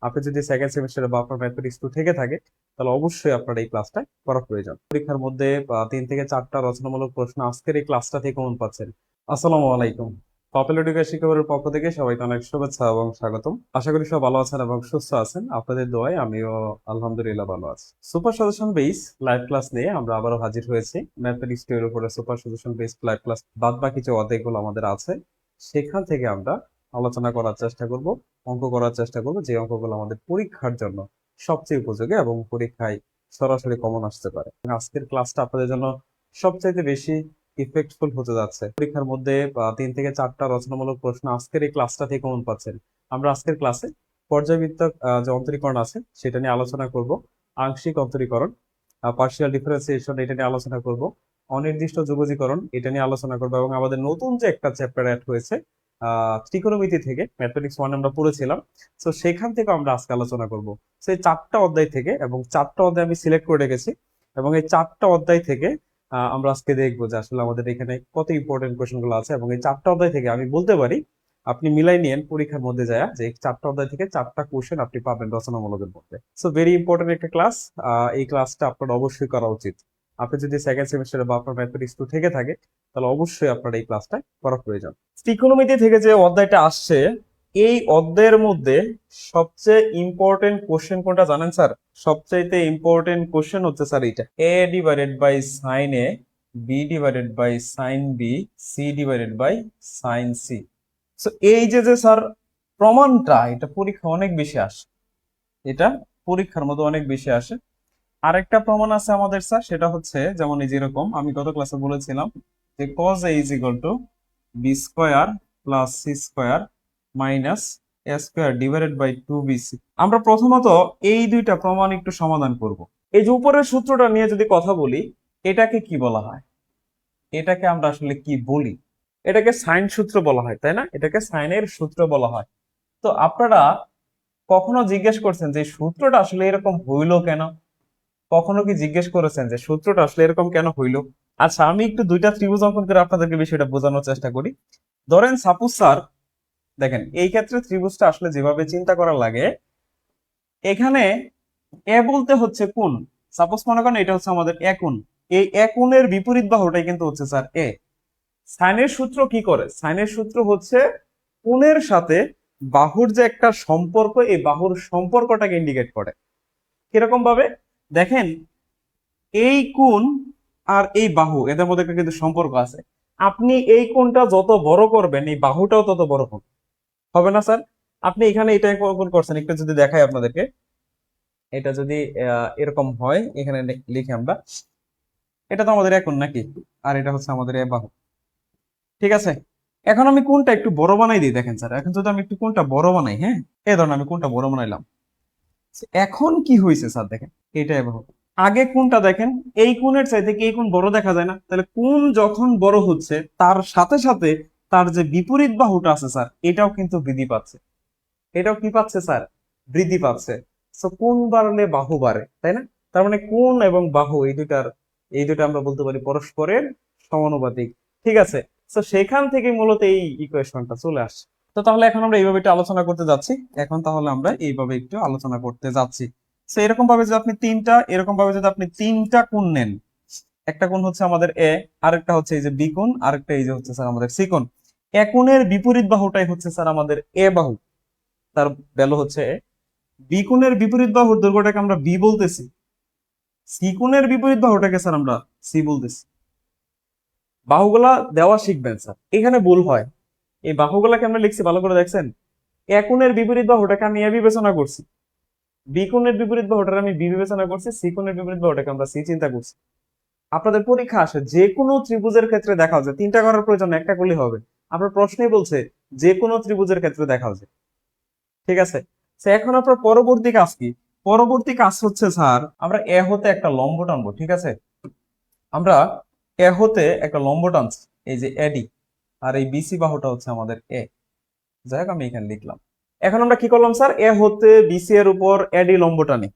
আপনি যদি সেকেন্ড সেমিস্টারে বা আপনার ম্যাথমেটিক্স টু থেকে থাকে তাহলে অবশ্যই আপনার এই ক্লাসটা করা প্রয়োজন। পরীক্ষার মধ্যে 3 থেকে 4টা রচনামূলক প্রশ্ন আজকের এই ক্লাসটা থেকে কমন পাচ্ছেন। আসসালামু আলাইকুম। পপুলার এডুকেশন শিক্ষকের পক্ষ থেকে সবাইকে অনেক শুভেচ্ছা এবং স্বাগতম। আশা করি সব ভালো আছেন এবং সুস্থ আছেন। আপনাদের দোয়ায় আমিও আলহামদুলিল্লাহ ভালো আছি। Super suggestion base live class নিয়ে আমরা আবারও হাজির হয়েছি। ম্যাথমেটিক্স টু এর উপরে super suggestion base live class বাদ বাকি যে অধ্যায়গুলো আমাদের আছে সেখান থেকে আমরা আলোচনা করার চেষ্টা করব, অঙ্ক করার চেষ্টা করব, যে অঙ্কগুলো আমাদের পরীক্ষার জন্য সবচেয়ে উপযোগী এবং পরীক্ষায় সরাসরি কমন আসতে পারে। আজকের ক্লাসটা আপনাদের জন্য সবচাইতে বেশি ইফেক্টফুল হতে যাচ্ছে। পরীক্ষার মধ্যে 3 থেকে 4টা রচনামূলক প্রশ্ন আজকের এই ক্লাসটা থেকে কমন পাচ্ছেন। আমরা আজকের ক্লাসে পর্যায়বৃত্ত যে অন্তরীকরণ আছে সেটা নিয়ে আলোচনা করব, আংশিক অন্তরীকরণ, পার্শিয়াল ডিফারেন্সিয়েশন এটা নিয়ে আলোচনা করব, অনির্দিষ্ট যোগজীকরণ এটা নিয়ে আলোচনা করবো, এবং আমাদের নতুন যে একটা চ্যাপ্টার অ্যাড হয়েছে ত্রিকোণমিতি থেকে, ম্যাথমেটিক্স 1 আমরা পড়েছিলাম, তো সেখান থেকে আমরা আজকে আলোচনা করব। সেই 4টা অধ্যায় থেকে, এবং 4টা অধ্যায় আমি সিলেক্ট করে রেখেছি, এবং এই 4টা অধ্যায় থেকে আমরা আজকে দেখবো যে আসলে আমাদের এখানে কত ইম্পর্টেন্ট কোয়েশ্চেন গুলো আছে। এবং এই 4টা অধ্যায় থেকে আমি বলতে পারি আপনি মিলাই নিয়েন পরীক্ষার মধ্যে যায় যে এই 4টা অধ্যায় থেকে 4টা কোয়েশ্চেন আপনি পাবেন রচনামূলকের মধ্যে। সো ভেরি ইম্পর্টেন্ট একটা ক্লাস। এই ক্লাসটা আপনার অবশ্যই করা উচিত। আপনি যদি সেকেন্ড সেমিস্টারে বা আপনার ম্যাথমেটিক্স টু থেকে থাকে তাহলে অবশ্যই আপনার এই ক্লাসটা করা প্রয়োজন। ত্রিকোণমিতি থেকে যে অধ্যায়টা আসছে, এই অধ্যায়ের মধ্যে সবচেয়ে ইম্পর্টেন্ট কোশ্চেন কোনটা জানেন স্যার? সবচাইতে ইম্পর্টেন্ট কোশ্চেন হচ্ছে স্যার এইটা, A divided by sine A, B divided by sine B, C divided by sine C. So এই যে যে স্যার প্রমাণটা, এটা পরীক্ষা অনেক বেশি আসে, এটা পরীক্ষার মধ্যে অনেক বেশি আসে। আরেকটা প্রমাণ আছে আমাদের স্যার, সেটা হচ্ছে যেমন এই যেরকম আমি গত ক্লাসে বলেছিলাম যে cos a is equal to B square plus C square minus A square divided by 2bc। আমরা প্রথমত এই দুইটা প্রমাণ একটু সমাধান করব। এই যে উপরের সূত্রটা নিয়ে যদি কথা বলি, এটাকে কি বলা হয়? এটাকে আমরা আসলে কি বলি? এটাকে সাইন সূত্র বলা হয়, তাই না? এটাকে সাইনের সূত্র বলা হয়। তো আপনারা কখনো জিজ্ঞেস করছেন যে সূত্রটা আসলে এরকম হইলো কেন? কখনো কি জিজ্ঞেস করেছেন যে সূত্রটা আসলে এরকম কেন হইলো? আচ্ছা, আমি একটু দুইটা ত্রিভুজ অঙ্কন করে আপনাদেরকে বিষয়টা বোঝানোর চেষ্টা করি। ধরেন সাপোজ স্যার, দেখেন এই ক্ষেত্রে ত্রিভুজটা আসলে যেভাবে চিন্তা করা লাগে, এখানে এ বলতে হচ্ছে কোণ। সাপোজ মনে করেন এটা হচ্ছে আমাদের এ কোণ। এই এ কোণের বিপরীত বাহুটাই কিন্তু হচ্ছে স্যার এ। সাইনের সূত্র কি করে? সাইনের সূত্র হচ্ছে কোণের সাথে বাহুর যে একটা সম্পর্ক, এই বাহুর সম্পর্কটাকে ইন্ডিকেট করে। কিরকম ভাবে? দেখেন, এই কোণ আর এই বাহু, এদের মধ্যে একটা কিন্তু সম্পর্ক আছে। আপনি এই কোণটা যত বড় করবেন, এই বাহুটাও তত বড় হবে, হবে না স্যার? আপনি এখানে এটা কোণ করছেন, একটু যদি দেখাই আপনাদেরকে, এটা যদি এরকম হয়, এখানে লিখি আমরা, এটা তো আমাদের এক কোণ নাকি, আর এটা হচ্ছে আমাদের এ বাহু, ঠিক আছে? এখন আমি কোণটা একটু বড় বানাই দিই, দেখেন স্যার, এখন যদি আমি একটু কোণটা বড় বানাই, হ্যাঁ, এই ধরুন আমি কোণটা বড় বানাইলাম, এখন কি হয়েছে স্যার? দেখেন এটা এ বাহু। আগে কোণটা দেখেন, এই কোণের চাইতে কি এই কোণ বড় দেখা যায় না? তাহলে কোণ যখন বড় হচ্ছে তার সাথে সাথে তার যে বিপরীত বাহুটা আছে স্যার, এটাও কিন্তু বৃদ্ধি পাচ্ছে। এটাও কি পাচ্ছে স্যার? বৃদ্ধি পাচ্ছে। তো কোণ বাড়লে বাহু বাড়ে, তাই না? তার মানে কোণ এবং বাহু এই দুটা আমরা বলতে পারি পরস্পরের সমানুপাতিক, ঠিক আছে? তো সেখান থেকে মূলত এই ইকুয়েশনটা চলে আসছে। তো তাহলে এখন আমরা এইভাবে একটু আলোচনা করতে যাচ্ছি। এখন তাহলে আমরা এইভাবে একটু আলোচনা করতে যাচ্ছি। তো এরকম ভাবে যদি আপনি তিনটা কোণ নেন, একটা কোণ হচ্ছে আমাদের এ, আরেকটা হচ্ছে এই যে বি কোণ, আরেকটা এই যে হচ্ছে স্যার আমাদের সি কোণ। এ কোণের বিপরীত বাহুটাই হচ্ছে স্যার আমাদের এ বাহু, তার ভ্যালু হচ্ছে এ। বি কোণের বিপরীত বাহুর দৈর্ঘ্যটাকে আমরা বি বলতেছি, সি কোণের বিপরীত বাহুটাকে স্যার আমরা সি বলতেছি। বাহুগুলা দেওয়া শিখবেন স্যার, এখানে ভুল হয়। এই বাহুগুলাকে আমরা লিখছি ভালো করে দেখছেন, এ কোণের বিপরীত বাহুটাকে আমি এ বিবেচনা করছি, বি কোণের বিপরীত বাহুটাকে আমি বি বিবেচনা করছি, সি কোণের বিপরীত বাহুটাকে আমরা সি চিন্তা করছি। আপনাদের পরীক্ষা আসে যে কোনো ত্রিভুজের ক্ষেত্রে দেখা যায় তিনটা করার প্রয়োজন, একটা করলেই হবে। আপনার প্রশ্নেই বলছে যে কোনো ত্রিভুজের ক্ষেত্রে দেখা যায়, ঠিক আছে? তো এখন আপনার পরবর্তী কাজ কি? পরবর্তী কাজ হচ্ছে স্যার, আমরা এ হতে একটা লম্ব টানবো, ঠিক আছে? আমরা এ হতে একটা লম্ব টানছি, এই যে এডি, আর এই বিসি বাহুটা হচ্ছে আমাদের এ। যাই হোক, আমি এখানে লিখলাম। এখন আমরা কি করলাম স্যার? এ হতে বিসি এর উপর এডি লম্ব টানি।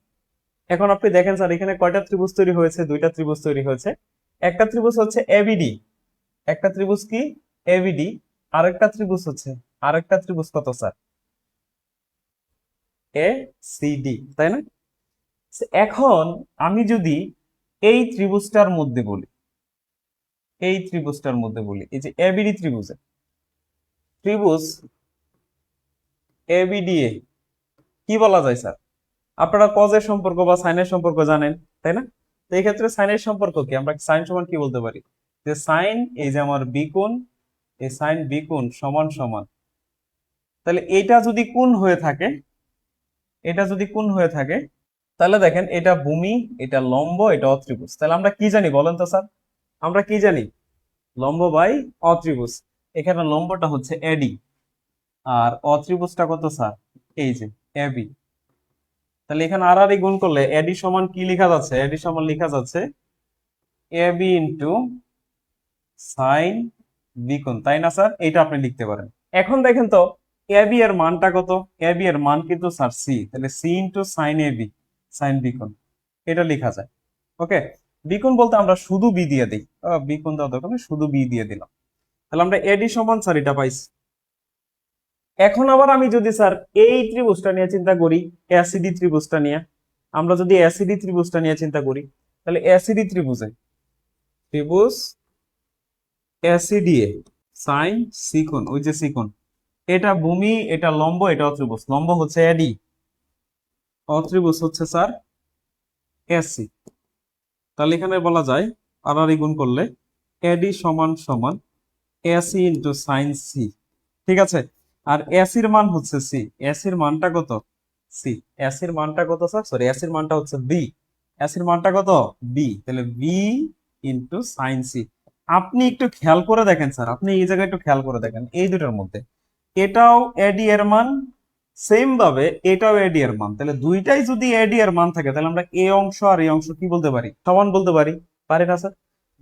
এখন আপনি দেখেন স্যার, এখানে কয়টা ত্রিভুজ তৈরি হয়েছে? দুইটা ত্রিভুজ তৈরি হয়েছে। একটা ত্রিভুজ হচ্ছে এবিডি, একটা ত্রিভুজ কি এবিডি, আরেকটা ত্রিভুজ কত স্যার? এ সি ডি, তাই না? এখন আমি যদি এই ত্রিভুজটার মধ্যে বলি, এই ত্রিভুজটার মধ্যে বলি, এই যে এবিডি ত্রিভুজ এবিডিএ কি বলা যায় স্যার? আপনারা কজের সম্পর্ক বা সাইনের সম্পর্ক জানেন, তাই না? তো এই ক্ষেত্রে সাইনের সম্পর্ক কি, আমরা সাইন সমান কি বলতে পারি, যে সাইন এই যে আমার বি কোণ, এই সাইন বি কোণ সমান সমান, তাহলে এটা যদি কোণ হয়ে থাকে, এটা যদি কোণ হয়ে থাকে, তাহলে দেখেন এটা ভূমি, এটা লম্ব, এটা অত্রিভুজ। তাহলে আমরা কি জানি বলেন তো স্যার? আমরা কি জানি? লম্ব বাই অত্রিভুজ। এখানে লম্বটা হচ্ছে এডি, আর অত্রিভুজটা কত স্যার? এই যে এবি। তাহলে এখানে আর আর গুণ করলে এডি সমান কি লেখা যাচ্ছে? এডি সমান লেখা যাচ্ছে এবি ইন্টু সাইন বি কোণ, তাই না স্যার? এটা আপনি লিখতে পারেন। এখন দেখেন তো এবি এর মানটা কত? এবি এর মান কিন্তু স্যার সি, তাহলে C into sine AB, sine B কোণ, এটা লেখা যায়। ওকে, বি কোণ বলতে আমরা শুধু বি দিয়ে দিই, বি কোণ দেওয়া দরকার নেই, শুধু বি দিয়ে দিলাম। তাহলে আমরা এডি সমান স্যার এটা পাইছি। এখন আবার আমি যদি স্যার এই ত্রিভুজটা নিয়ে চিন্তা করি, এসিডি ত্রিভুজটা নিয়ে, আমরা যদি এসিডি ত্রিভুজটা নিয়ে চিন্তা করি, তাহলে এসিডি ত্রিভুজ এসিডিএ সাইন সি কোণ, ওই যে সি কোণ, এটা ভূমি, এটা লম্ব, এটা অত্রিভুজ। লম্ব হচ্ছে এডি, অত্রিভুজ হচ্ছে স্যার এসি। তাহলে এখানে বলা যায় আর আর গুণ করলে এডি সমান সমান এসি ইন্টু সাইন সি, ঠিক আছে? আর এসির মান হচ্ছে সি, এসির মানটা কত? সি। এসির মানটা কত স্যার? সরি, এসির মানটা হচ্ছে বি, এসির মানটা কত? বি। তাহলে বি ইন্টু সাইন সি। আপনি একটু খেয়াল করে দেখেন স্যার, আপনি এই জায়গায় একটু খেয়াল করে দেখেন, এই দুটোর মধ্যে এটাও এডি এর মান, সেম ভাবে এটাও এডি এর মান। তাহলে দুইটাই যদি এডি এর মান থাকে, তাহলে আমরা এই অংশ আর এই অংশ কি বলতে পারি? সমান বলতে পারি, পারি না স্যার?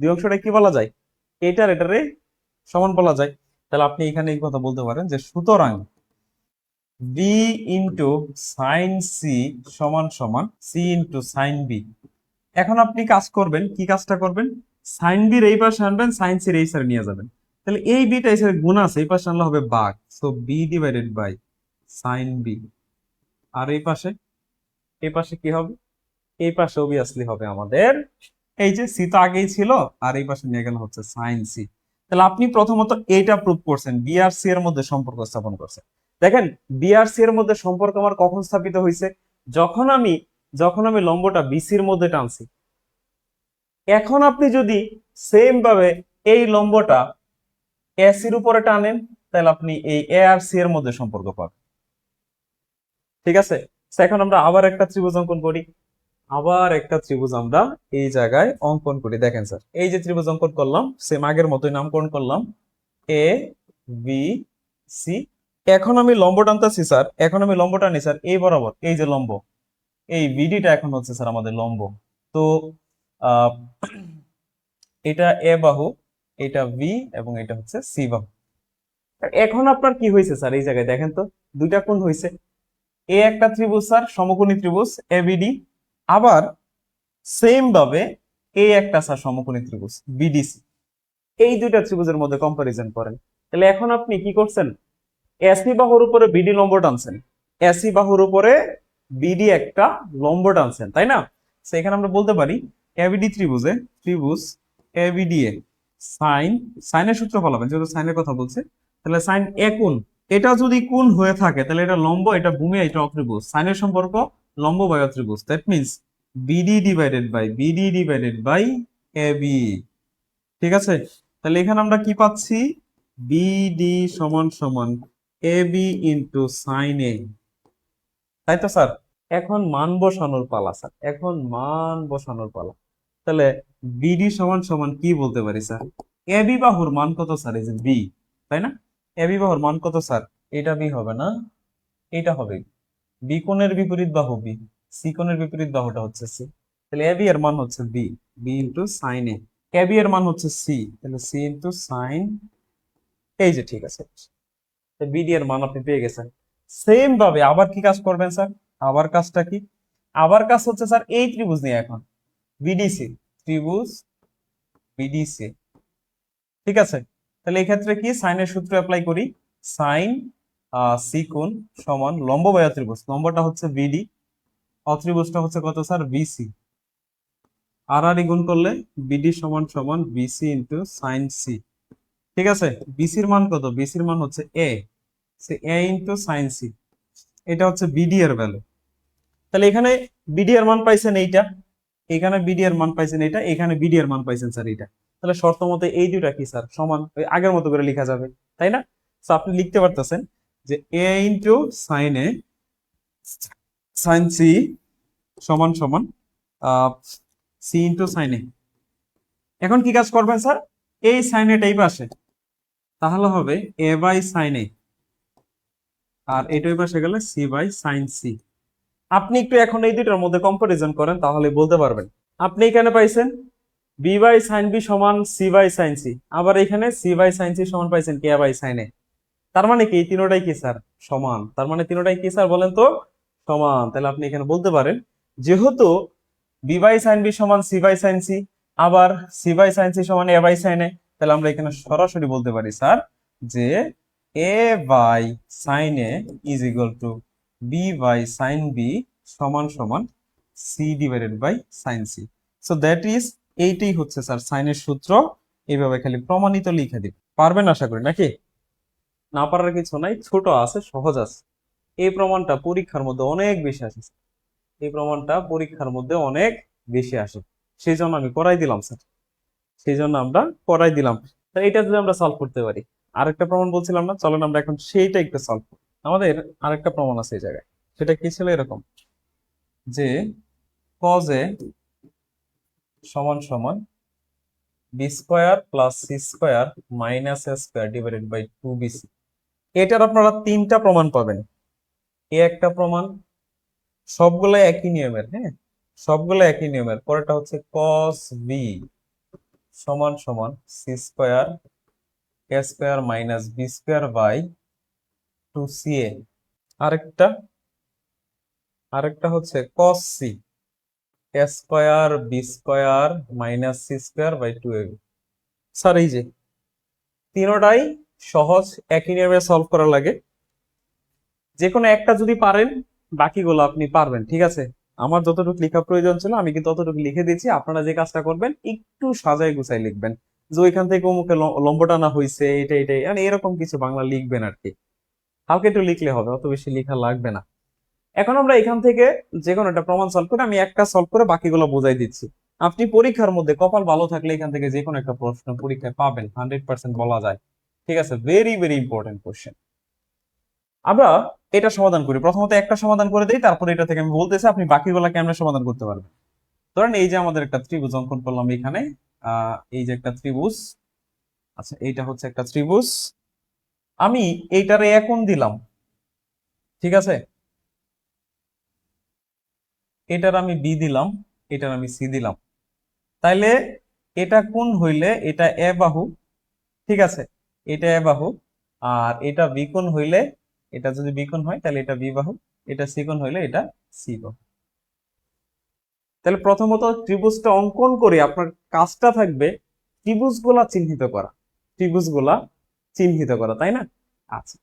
দুই অংশটা কি বলা যায়? এটারে সমান বলা যায়। তাহলে আপনি এখানে এই কথা বলতে পারেন যে সুতরাং বি ইন্টু সাইন সি সমান সমান সি ইন্টু সাইন বি। এখন আপনি কাজ করবেন, কি কাজটা করবেন? সাইন বির এই পাশে আনবেন, সাইন সির এই সাইডে নিয়ে যাবেন। তাহলে এই বিটা এই সাইডে গুণ আছে, এই পাশে আনলে হবে ভাগ, so B divided by sine B. আর এই পাশে কি হবে? এই পাশে অবভিয়াসলি হবে আমাদের এই যে সি তো আগেই ছিল, আর এই পাশে নিয়ে গেলে হচ্ছে সাইন সি। তাহলে আপনি প্রথমত এইটা প্রুভ করছেন, বি আর সি এর মধ্যে সম্পর্ক স্থাপন করছেন। দেখেন বি আর সি এর মধ্যে সম্পর্ক আমার কখন স্থাপিত হয়েছে? যখন আমি লম্বটা বিসির মধ্যে টানছি। এখন আপনি যদি সেম ভাবে এই লম্বটা এসির উপরে টানেন, তাহলে আপনি এই এ আর সি এর মধ্যে সম্পর্ক পাবেন, ঠিক আছে? তো এখন আমরা আবার একটা ত্রিভুজ অঙ্কন করি, আবার একটা ত্রিভুজ আমরা এই জায়গায় অঙ্কন করি। দেখেন স্যার, এই যে ত্রিভুজ অঙ্কন করলাম, সেম আগের মতোই নামকরণ করলাম এ বি সি। এখন আমি লম্ব টানতেছি স্যার, এখন আমি লম্ব টানি স্যার এই বরাবর, এই যে লম্ব, এই বিডিটা এখন হচ্ছে স্যার আমাদের লম্ব। তো আহ এটা এ বাহু, এটা বি, এবং এটা হচ্ছে সি বাহু। এখন আপনার কি হয়েছে স্যার? এই জায়গায় দেখেন তো দুইটা কোণ হয়েছে, এ একটা ত্রিভুজ স্যার, সমকোণী ত্রিভুজ এবিডি, আবার সেম ভাবে এই একটা স্যার সমকোণী ত্রিভুজ বিডিসি। এই দুইটা ত্রিভুজের মধ্যে কম্পারিজন করেন। তাহলে এখন আপনি কি করছেন? এসি বাহুর উপরে বিডি লম্ব টানছেন, এসি বাহুর উপরে বিডি একটা লম্ব টানছেন, তাই না? সেখানে আমরা বলতে পারি এবিডি ত্রিভুজ এবিডিএ সাইনের সূত্র ফলাবেন, যেহেতু সাইনের কথা বলছে। তাহলে সাইন এ কোণ, এটা যদি কোণ হয়ে থাকে, তাহলে এটা লম্ব, এটা ভূমি, এটা অত্রিভুজ। সাইনের সম্পর্ক লম্ব বাই অত্রিভুজ, that means BD divided by AB, ঠিক আছে? তাহলে এখানে আমরা কি পাচ্ছি? বিডি সমান সমান এবি ইন্টু সাইন এ, তাই তো স্যার? এখন মান বসানোর পালা স্যার, এখন মান বসানোর পালা। তাহলে বিডি সমান সমান কি বলতে পারি স্যার? এবি বাহুর মান কত স্যার? এই যে বি, তাই না? এবি বাহুর মান কত স্যার? এটা বি হবে না, এটা হবে বি কোণের বিপরীত বাহু বি, সি কোণের বিপরীত বাহুটা হচ্ছে সি। তাহলে এবি এর মান হচ্ছে বি, বি ইন্টু সাইন এ। এবি এর মান হচ্ছে সি, তাহলে সি ইন্টু সাইন, এই যে ঠিক আছে, বিডি এর মান আপনি পেয়ে গেছেন। সেম ভাবে আবার কি কাজ করবেন স্যার? আবার কাজটা কি? আবার কাজ হচ্ছে স্যার এই ত্রিভুজ নিয়ে এখন বিডিসি, ত্রিভুজ বিডিসি, ঠিক আছে? তাহলে এই ক্ষেত্রে কি সাইনের সূত্র অ্যাপ্লাই করি, সাইন সি কোণ সমান লম্ব বাই অত্রিভুজ, লম্বটা হচ্ছে বিডি, অত্রিভুজটা হচ্ছে কত স্যার বিসি, আর আর গুণ করলে বিডি সমান সমান বিসি ইন্টু সাইন সি। ঠিক আছে, বিসির মান কত? বিসির মান হচ্ছে এ, এ ইন্টু সাইন সি, এটা হচ্ছে বিডি এর ভ্যালু। তাহলে এখানে বিডি এর মান পাইছেন এইটা, এখানে বিডি এর মান পাইছেন এটা, এখানে বিডি এর মান পাইছেন স্যার এইটা। তাহলে শর্ত মতে এই দুইটা কি স্যার সমান, ওই আগের মতো করে লেখা যাবে, তাই না? তো আপনি লিখতে পারতেছেন যে এ ইন্টু সাইন এ সাইন সি সমান সমান সি ইন্টু সাইন এ। এখন কি কাজ করবেন স্যার? এই সাইন এটাই এই পাশে, তাহলে হবে এ বাই সাইন এ, আর এটাই পাশে গেলে সি বাই সাইন সি। আপনি একটু এখন এই দুইটার মধ্যে কম্পারিজন করেন, তাহলে বলতে পারবেন। আপনি এখানে পাইছেন বি বাই সাইন বি সমান সি বাই সাইন সি, আবার এখানে সি বাই সাইন সি সমান পাইছেন কে বাই সাইন এ। তার মানে কি তিনোটাই কি স্যার সমান? তার মানে তিনোটাই কি স্যার বলেন তো? সমান। তাহলে আপনি এখানে বলতে পারেন যেহেতু বি বাই সাইন বি সমান সি বাই সাইন সি, আবার সি বাই সাইন সি সমান এ বাই সাইন এ, তাহলে আমরা এখানে সরাসরি বলতে পারি স্যার যে A by sine A is equal to B by sine B সমান সমান C divided by sine C. So that is, এইটাই হচ্ছে স্যার সাইনের সূত্র। এইভাবে খালি প্রমাণিত লিখে দিন, পারবেন আশা করি নাকি? না পারার কিছু নাই, ছোট আছে, সহজ আছে। এই প্রমাণটা পরীক্ষার মধ্যে অনেক বেশি আসে, এই প্রমাণটা পরীক্ষার মধ্যে অনেক বেশি আসে, সেই জন্য আমি করাই দিলাম স্যার, সেই জন্য আমরা করাই দিলাম। তো এটা যদি আমরা সলভ করতে পারি, আরেকটা প্রমাণ বলছিলাম না, চলেন আমরা এখন সেইটা একটু সলভ করি। আমাদের আরেকটা প্রমাণ আছে এই জায়গায়, সেটা কি ছিল এরকম যে cos a সমান সমান B square plus C square minus A square divided by 2bc। এটার আপনারা তিনটা প্রমাণ পাবেন। এ একটা প্রমাণ, সবগুলো একই নিয়মের, হ্যাঁ সবগুলো একই নিয়মের। পরেরটা হচ্ছে cos b সমান সমান C square A square minus B square by 2ca। আরেকটা আরেকটা হচ্ছে cos c A square B square minus C square by 2ab। Sir এই যে তিনোটাই সহজ, একই নিয়মে সলভ করা লাগে। যে কোনো একটা যদি পারেন, বাকিগুলো আপনি পারবেন, ঠিক আছে? আমার যতটুকু লেখা প্রয়োজন ছিল আমি কিন্তু ততটুকু লিখে দিয়েছি। আপনারা যে কাজটা করবেন একটু সাজাই গুছাই লিখবেন, যে ওইখান থেকে অমুকে লম্ব টানা হয়েছে এটা এটাই, মানে এরকম কিছু বাংলা লিখবেন আর কি। হালকা একটু লিখলে হবে, অত বেশি লেখা লাগবে না। এখন আমরা এখান থেকে যে কোনো একটা প্রমাণ সলভ করে, আমি একটা সলভ করে বাকিগুলো বোঝাই দিচ্ছি। আপনি পরীক্ষার মধ্যে কপাল ভালো থাকলে এখান থেকে যে কোনো একটা প্রশ্ন পরীক্ষায় পাবেন, 100% বলা যায়। ঠিক আছে, ভেরি ভেরি ইম্পর্টেন্ট কোশ্চেন। আমরা এটা সমাধান করি, প্রথমত একটা সমাধান করে দেই, তারপরে এটা থেকে আমি বলতেছি আপনি বাকিগুলা কেমনে সমাধান করতে পারবেন। ধরেন এই যে আমাদের একটা ত্রিভুজ অঙ্কন করলাম এখানে, এই যে একটা ত্রিভুজ, আচ্ছা এইটা হচ্ছে একটা ত্রিভুজ, আমি এইটারে এ কোণ দিলাম, ঠিক আছে, এটার আমি বি দিলাম, এটার আমি সি দিলাম। তাইলে এটা কোণ হইলে এটা এ বাহু, ঠিক আছে, এটা এ বাহু, আর এটা বি কোণ হইলে, এটা যদি বি কোণ হয় তাহলে এটা বি বাহু, এটা সি কোণ হইলে এটা সি বাহু। তাহলে প্রথমত ত্রিভুজটা অঙ্কন করে আপনার কাজটা থাকবে ত্রিভুজগুলা চিহ্নিত করা, ত্রিভুজগুলা চিহ্নিত করা, তাই না? আচ্ছা,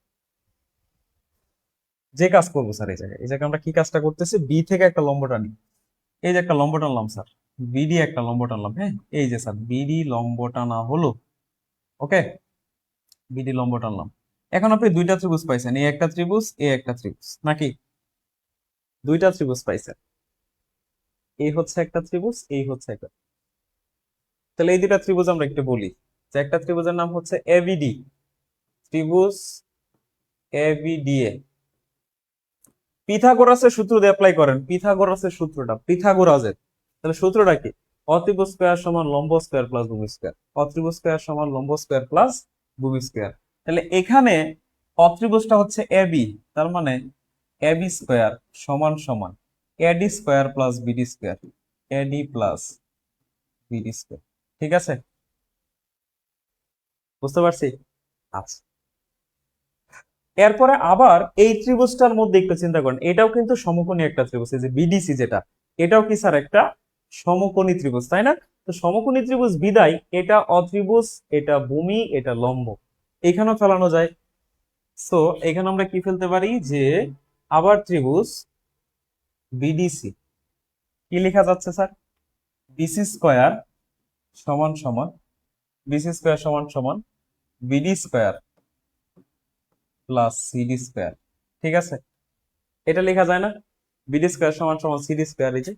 যে কাজ করবো স্যার এই জায়গায় আমরা কি কাজটা করতেছি, বি থেকে একটা লম্ব টানি। এই যে একটা লম্ব টানলাম স্যার, বিডি একটা লম্ব টানলাম, হ্যাঁ এই যে স্যার বিডি লম্ব টানা হলো। ওকে, বিডি লম্ব টানলাম। এখন আপনি দুইটা ত্রিভুজ পাইছেন, এই একটা ত্রিভুজ এ একটা ত্রিভুজ, নাকি? দুইটা ত্রিভুজ পাইছেন, এই হচ্ছে একটা ত্রিভুজ, এই হচ্ছে একটা। তাহলে এই দুইটা ত্রিভুজ আমরা একটু বলি, যে একটা ত্রিভুজের নাম হচ্ছে এবিডি, ত্রিভুজ এবিডিএ। পিথাগোরাসের সূত্র দিয়ে অ্যাপ্লাই করেন, পিথাগোরাসের সূত্রটা, পিথাগোরাসের। তাহলে সূত্রটা কি? অত্রিভুজ স্কয়ার সমান লম্ব স্কয়ার প্লাস ভূমি স্কয়ার, অত্রিভুজ স্কয়ার সমান লম্ব স্কয়ার প্লাস ভূমি স্কয়ার। তাহলে এখানে অত্রিভুজটা হচ্ছে এবি, তার মানে এবি স্কয়ার সমান সমান AD square plus BD square, AD plus BD square. ঠিক আছে, বুঝতে পারছি? আচ্ছা, এরপরে আবার এই ত্রিভুজটার মধ্যে একটু চিন্তা করেন, এটাও কিন্তু সমকোণী একটা ত্রিভুজ, এই যে বিডিসি যেটা, এটাও কি স্যার একটা সমকোণী ত্রিভুজ, তাই না? তো সমকোণী ত্রিভুজ বিদায় এটা অত্রিভুজ, এটা ভূমি, এটা লম্ব, এখানেও ফেলানো যায়। সো এখানে আমরা কি ফেলতে পারি যে আবার ত্রিভুজ বিডিসি কি লেখা যাচ্ছে স্যার? বিসি স্কয়ার সমান সমান বিসি স্কয়ার সমান সমান BD square plus CD square. ঠিক আছে, এটা লেখা যায় না? বিডি স্কয়ার সমান সমান সিডি স্কয়ার, এই যে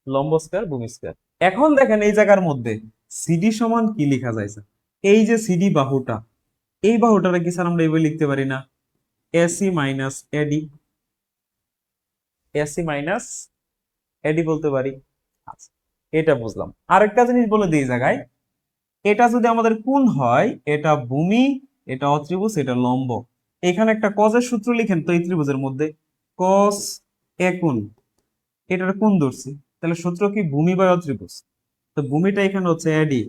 লম্ব স্কয়ার ভূমি স্কয়ার। এখন দেখেন এই জায়গার মধ্যে সিডি সমান কি লেখা যায় স্যার? এই যে সিডি বাহুটা, এই বাহুটারে কি স্যার আমরা এইভাবে লিখতে পারি না? এসি মাইনাস এডি, এসি মাইনাস এডি বলতে পারি। আচ্ছা, এটা বুঝলাম। আরেকটা জিনিস বলে দিই এই জায়গায়, এটা যদি আমাদের কোণ হয়, এটা ভূমি, এটা অত্রিভুজ, এটা লম্ব। এখানে একটা কজের সূত্র লিখেন তো এই ত্রিভুজের মধ্যে, কস এ কোণ, এটার কোণ ধরছি, তাহলে সূত্র কি ভূমি বাই অত্রিভুজ? তো ভূমিটা এখানে হচ্ছে এডি,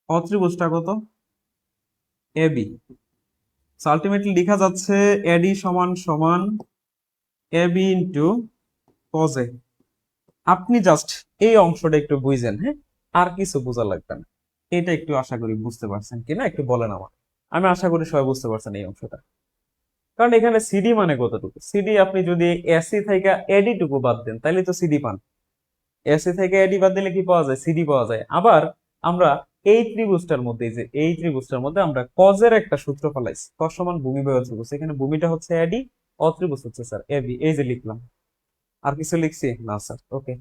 অত্রিভুজটা কত? এবি। আলটিমেটলি লেখা যাচ্ছে এডি সমান সমান এবি ইন্টু কজ এ। আপনি জাস্ট এই অংশটা একটু বুঝেন, হ্যাঁ, আর কিছু বোঝা লাগবে না। এটা একটু আশা করি বুঝতে পারছেন কিনা একটু বলেন আমার। আমি আশা করি সবাই বুঝতে পারছেন এই অংশটা। কারণ এখানে সিডি মানে কতটুকু? সিডি আপনি যদি এসি থেকে এডি টুকু বাদ দেন তাহলে তো সিডি পান। এসি থেকে এডি বাদ দিলে কি পাওয়া যায়? সিডি পাওয়া যায়। আবার আমরা এই ত্রিভুজটার মধ্যে, যে এই ত্রিভুজটার মধ্যে আমরা কজের একটা সূত্র ফলাইছি, কজ সমান ভূমি বাই অত্রিভুজ। এখানে ভূমিটা হচ্ছে এডি, অত্রিভুজ হচ্ছে স্যার এবি। এই যে লিখলাম, আর কিছু লিখছি না স্যার? ওকে,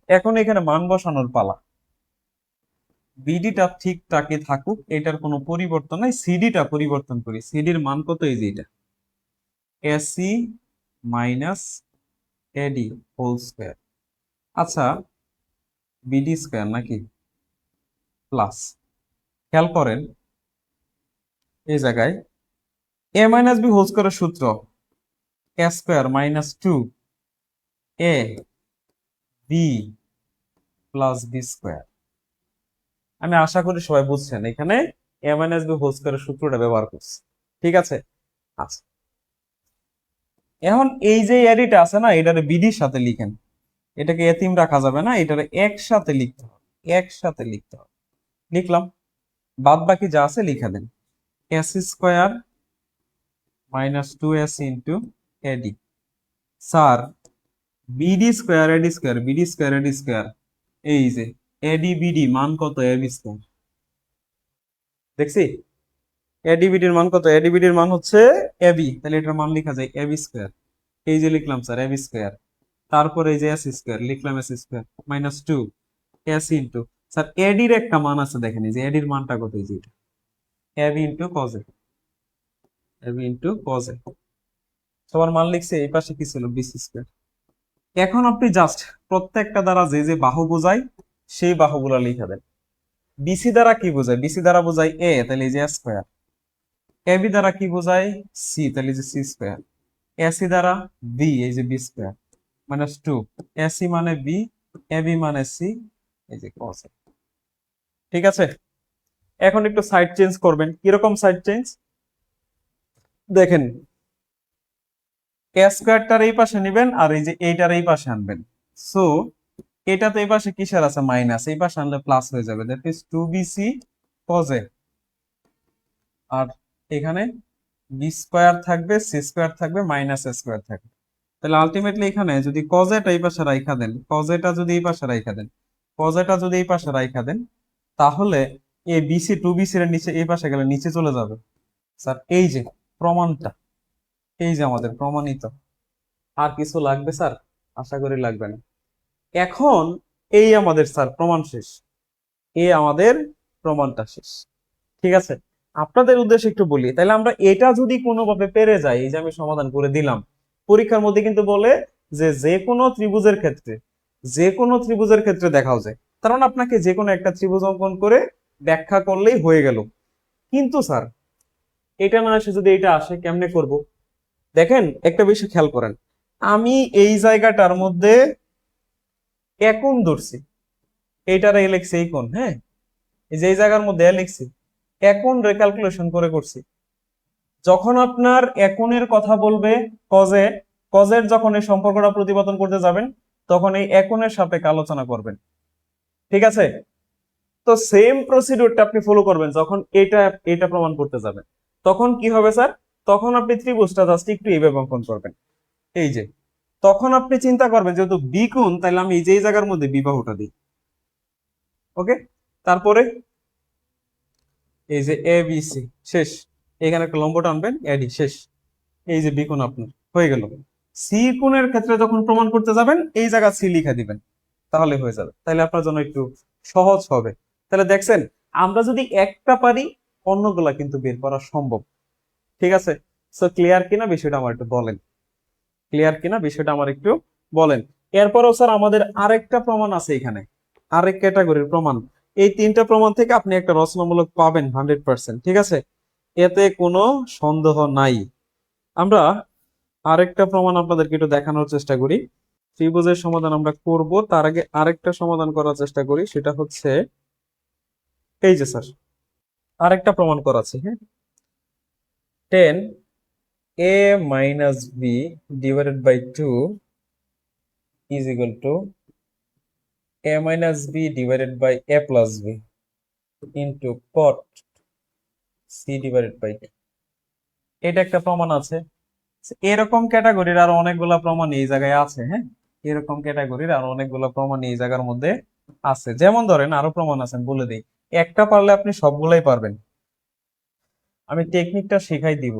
এখন এখানে মান বসানোর পালা। বিডিটা ঠিকঠাকই থাকুক, এটার কোনো পরিবর্তন নাই। সিডিটা পরিবর্তন করি। সিডির মান কত? এই যে এটা AC minus AD whole square. আচ্ছা, বিডি স্কয়ার নাকি প্লাস, খেয়াল করেন এই জায়গায় এ মাইনাস বি হোল স্কয়ারের সূত্র A square minus 2 A B plus B square. আমি আশা করি সবাই বুঝছেন এখানে এ মাইনাস বি হোল স্কয়ারের সূত্রটা ব্যবহার করছি। ঠিক আছে, আচ্ছা, এখন এই যে এডিটা আছে না, এটারে বিডির সাথে লিখেন। এটাকে এতিম রাখা যাবে না, এটারে একসাথে লিখতে হবে, একসাথে লিখতে হবে। লিখলাম, বাদ বাকি যা আছে লিখে দেন। S square minus 2s into AD. Sir BD square AD square, BD square AD square, এই যে এডি বিডি মান কত? AB square. দেখছি এডি বিডির মান কত? এডি বিডির মান হচ্ছে এবি, তাহলে এটার মান লেখা যায় এবি স্কয়ার। এই যে লিখলাম স্যার এবি স্কয়ার, তারপরে এই যে এস স্কয়ার লিখলাম, S square minus 2 S into, sir এডির একটা মান আছে দেখেন, এই যে এডির মানটা কত? এই যে এটা AB into cos A, AB into cos A. সবার মান লিখছে, এই পাশে কি ছিল? BC square. এখন আপনি জাস্ট প্রত্যেকটা দ্বারা যে যে বাহু বোঝায় সেই বাহুগুলা লিখে দেন। বিসি দ্বারা কি বোঝায়? বিসি দ্বারা বোঝায় এ, তাহলে এই যে স্কয়ার। এবি দ্বারা কি বোঝায়? সি, তাহলে এই যে সি স্কয়ার। এসি দ্বারা বি, এই যে বি স্কয়ার মাইনাস 2। এসি মানে বি, এবি মানে সি, এই যে কস। ঠিক আছে, এখন একটু সাইড চেঞ্জ করবেন। কিরকম সাইড চেঞ্জ? দেখেন, এ স্কয়ারটার এই পাশে নেবেন আর এই যে এইটার এই পাশে আনবেন। সো এটা তো এই পাশে কিসের আছে? মাইনাস, এই পাশে আনলে প্লাস হয়ে যাবে, that is 2bc cos a। আর এখানে বি স্কয়ার থাকবে, সি স্কয়ার থাকবে, মাইনাস এ স্কয়ার থাকবে। তাহলে আলটিমেটলি এখানে যদি cos a টা এই পাশে রাইখা দেন, cos a টা যদি এই পাশে রাইখা দেন, cos a টা যদি এই পাশে রাইখা দেন, তাহলে এই বিসি 2bc এর নিচে এই পাশে গেলে নিচে চলে যাবে। স্যার এই যে প্রমাণটা, এই যে আমাদের প্রমাণিত। আর কিছু লাগবে স্যার? আশা করি লাগবে না। এখন এই আমাদের স্যার প্রমাণ শেষ, এই আমাদের প্রমাণটা শেষ। ঠিক আছে, আপনাদের উদ্দেশ্যে একটু বলি, তাহলে আমরা এটা যদি কোনোভাবে পেরে যাই, এই যে আমি সমাধান করে দিলাম। পরীক্ষার মধ্যে কিন্তু বলে যে যে কোনো ত্রিভুজের ক্ষেত্রে, যে কোনো ত্রিভুজের ক্ষেত্রে দেখাও যায়, তার মানে আপনাকে যে কোনো একটা ত্রিভুজ অঙ্কন করে ব্যাখ্যা করলেই হয়ে গেল। কিন্তু স্যার এটা না আসে, যদি এটা আসে কেমনে করব? দেখেন একটা বিষয় খেয়াল করেন, আমি এই জায়গাটার মধ্যে একন ধরছি, এইটার এই লিখছি এই কোণ, হ্যাঁ, এই যে এই জায়গার মধ্যে লিখছি একন রেক্যালকুলেশন করে করছি। যখন আপনার একনের কথা বলবে কজে, কজের যখন এই সম্পর্কটা প্রতিপাদন করতে যাবেন, তখন এই একনের সাপেক্ষে আলোচনা করবেন। ঠিক আছে, তো সেম প্রসিডিউরটা আপনি ফলো করবেন যখন এটা এটা প্রমাণ করতে যাবেন। তখন কি হবে স্যার? তখন আপনি ত্রিভুজটা জাস্ট একটু এইভাবে অঙ্কন করবেন, এই যে। তখন আপনি চিন্তা করবেন যেহেতু বি কোণ, তাহলে আমি এই যে এই জায়গার মধ্যে বি বাহুটা দিই। ওকে, তারপরে এই যে এ বি সি, শেষ। এখানে একটা লম্ব টানবেন, এডি, শেষ। এই যে বি কোণ আপনার হয়ে গেল। সি কোণের ক্ষেত্রে যখন প্রমাণ করতে যাবেন, এই জায়গা সি লিখে দিবেন, তাহলে হয়ে যাবে। তাহলে আপনার জন্য একটু সহজ হবে। তাহলে দেখছেন, আমরা যদি একটা পারি, অন্যগুলা কিন্তু বের করা সম্ভব। ঠিক আছে? সো ক্লিয়ার কিনা বিষয়টা আমার একটু বলেন, ক্লিয়ার কিনা বিষয়টা আমার একটু বলেন। এরপরেও স্যার আমাদের আরেকটা প্রমাণ আছে এখানে, আরেক ক্যাটাগরির প্রমাণ। এই তিনটা প্রমাণ থেকে আপনি একটা রচনামূলক পাবেন 100%। ঠিক আছে, এতে কোনো সন্দেহ নাই। আমরা আরেকটা প্রমাণ আপনাদেরকে একটু দেখানোর চেষ্টা করি। ত্রিভুজের সমাধান আমরা করব, তার আগে আরেকটা সমাধান করার চেষ্টা করি, সেটা হচ্ছে এই যে স্যার, আরেকটা প্রমাণ করাচ্ছি। হ্যাঁ, 10a minus b divided by 2 is equal to a minus b divided by a plus b into cot c divided by 2। এটা একটা প্রমাণ আছে। এরকম ক্যাটাগরির আরো অনেকগুলা প্রমাণ এই জায়গায় আছে। হ্যাঁ, এরকম ক্যাটাগরির আরো অনেকগুলা প্রমাণ এই জায়গার মধ্যে আছে। যেমন ধরেন, আরো প্রমাণ আছে, বলে দিই। একটা পারলে আপনি সবগুলাই পারবেন, আমি টেকনিকটা শেখাই দিব।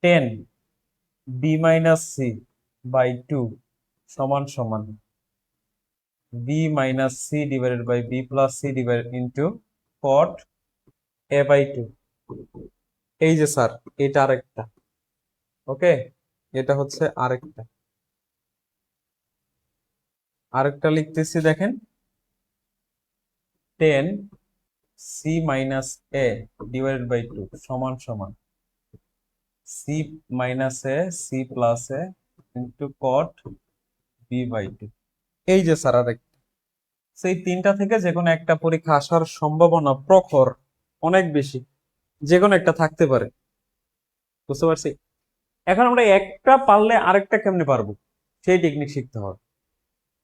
10 b minus c by 2 সমান সমান b minus c divided by b plus c divided into cot a by 2। এই যে স্যার, এটা আরেকটা। ওকে, এটা হচ্ছে আরেকটা। আরেকটা লিখতেছি, দেখেন। 10 c minus a divided by 2 সমান সমান c minus a c plus a into cot b by 2। এই যে স্যার আরেকটা। সেই তিনটা থেকে যে কোনো একটা পরীক্ষা আসার সম্ভাবনা প্রখর, অনেক বেশি, যে কোনো একটা থাকতে পারে। বুঝতে পারছি? এখন আমরা একটা পারলে আরেকটা কেমনে পারবো, সেই টেকনিক শিখতে হবে।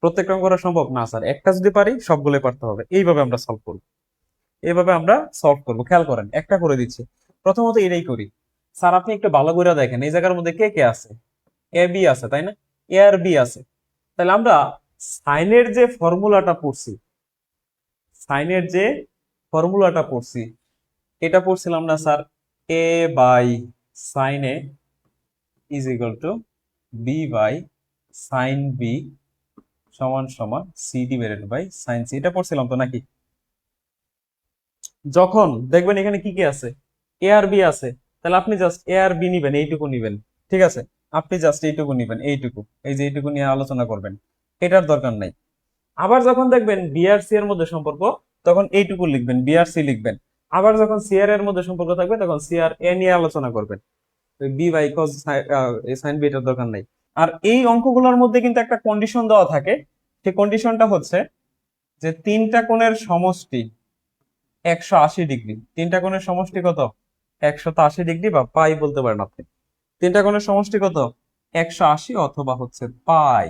প্রত্যেকটা করা সম্ভব না স্যার, একটা যদি পারি সবগুলোই পারতে হবে। এইভাবে আমরা সলভ করবো, এইভাবে আমরা সলভ করবো। খেয়াল করেন, একটা করে দিচ্ছি। প্রথমত এটাই করি। স্যার আপনি একটু ভালো করে দেখেন, এই জায়গার মধ্যে কে কে আছে? এ বি আছে, তাই না? এ আর বি আছে। তাহলে আমরা সাইনের যে ফর্মুলাটা পড়ছি, সাইনের যে ফর্মুলাটা পড়ছি, এটা পড়ছিলাম না sir? A by sine A is equal to B by sine B সমান সমান C divided by sine C. এটা পড়ছিলাম তো নাকি? যখন দেখবেন এখানে কি কি আছে, এ আর বি আছে, তাহলে আপনি জাস্ট এ আর বি নিবেন, এইটুকু নিবেন। ঠিক আছে, আপনি জাস্ট এইটুকু নিবেন, এইটুকু, এই যে এইটুকু নিয়ে আলোচনা করবেন, এটার দরকার নাই। আবার যখন দেখবেন বি আর সি এর মধ্যে সম্পর্ক, তখন এইটুকু লিখবেন, বি আর সি লিখবেন। আবার যখন সি আর এর মধ্যে সম্পর্ক থাকবে, তখন সি আর এ নিয়ে আলোচনা করবেন। B by cos sine B, এটার দরকার নাই। আর এই অঙ্কগুলোর মধ্যে কিন্তু একটা কন্ডিশন দেওয়া থাকে। সেই কন্ডিশনটা হচ্ছে যে তিনটা কোণের সমষ্টি 180 ডিগ্রি। তিনটা কোণের সমষ্টি কত? 180 ডিগ্রি, বা পাই বলতে পারেন আপনি। তিনটা কোণের সমষ্টি কত? 180 অথবা হচ্ছে পাই।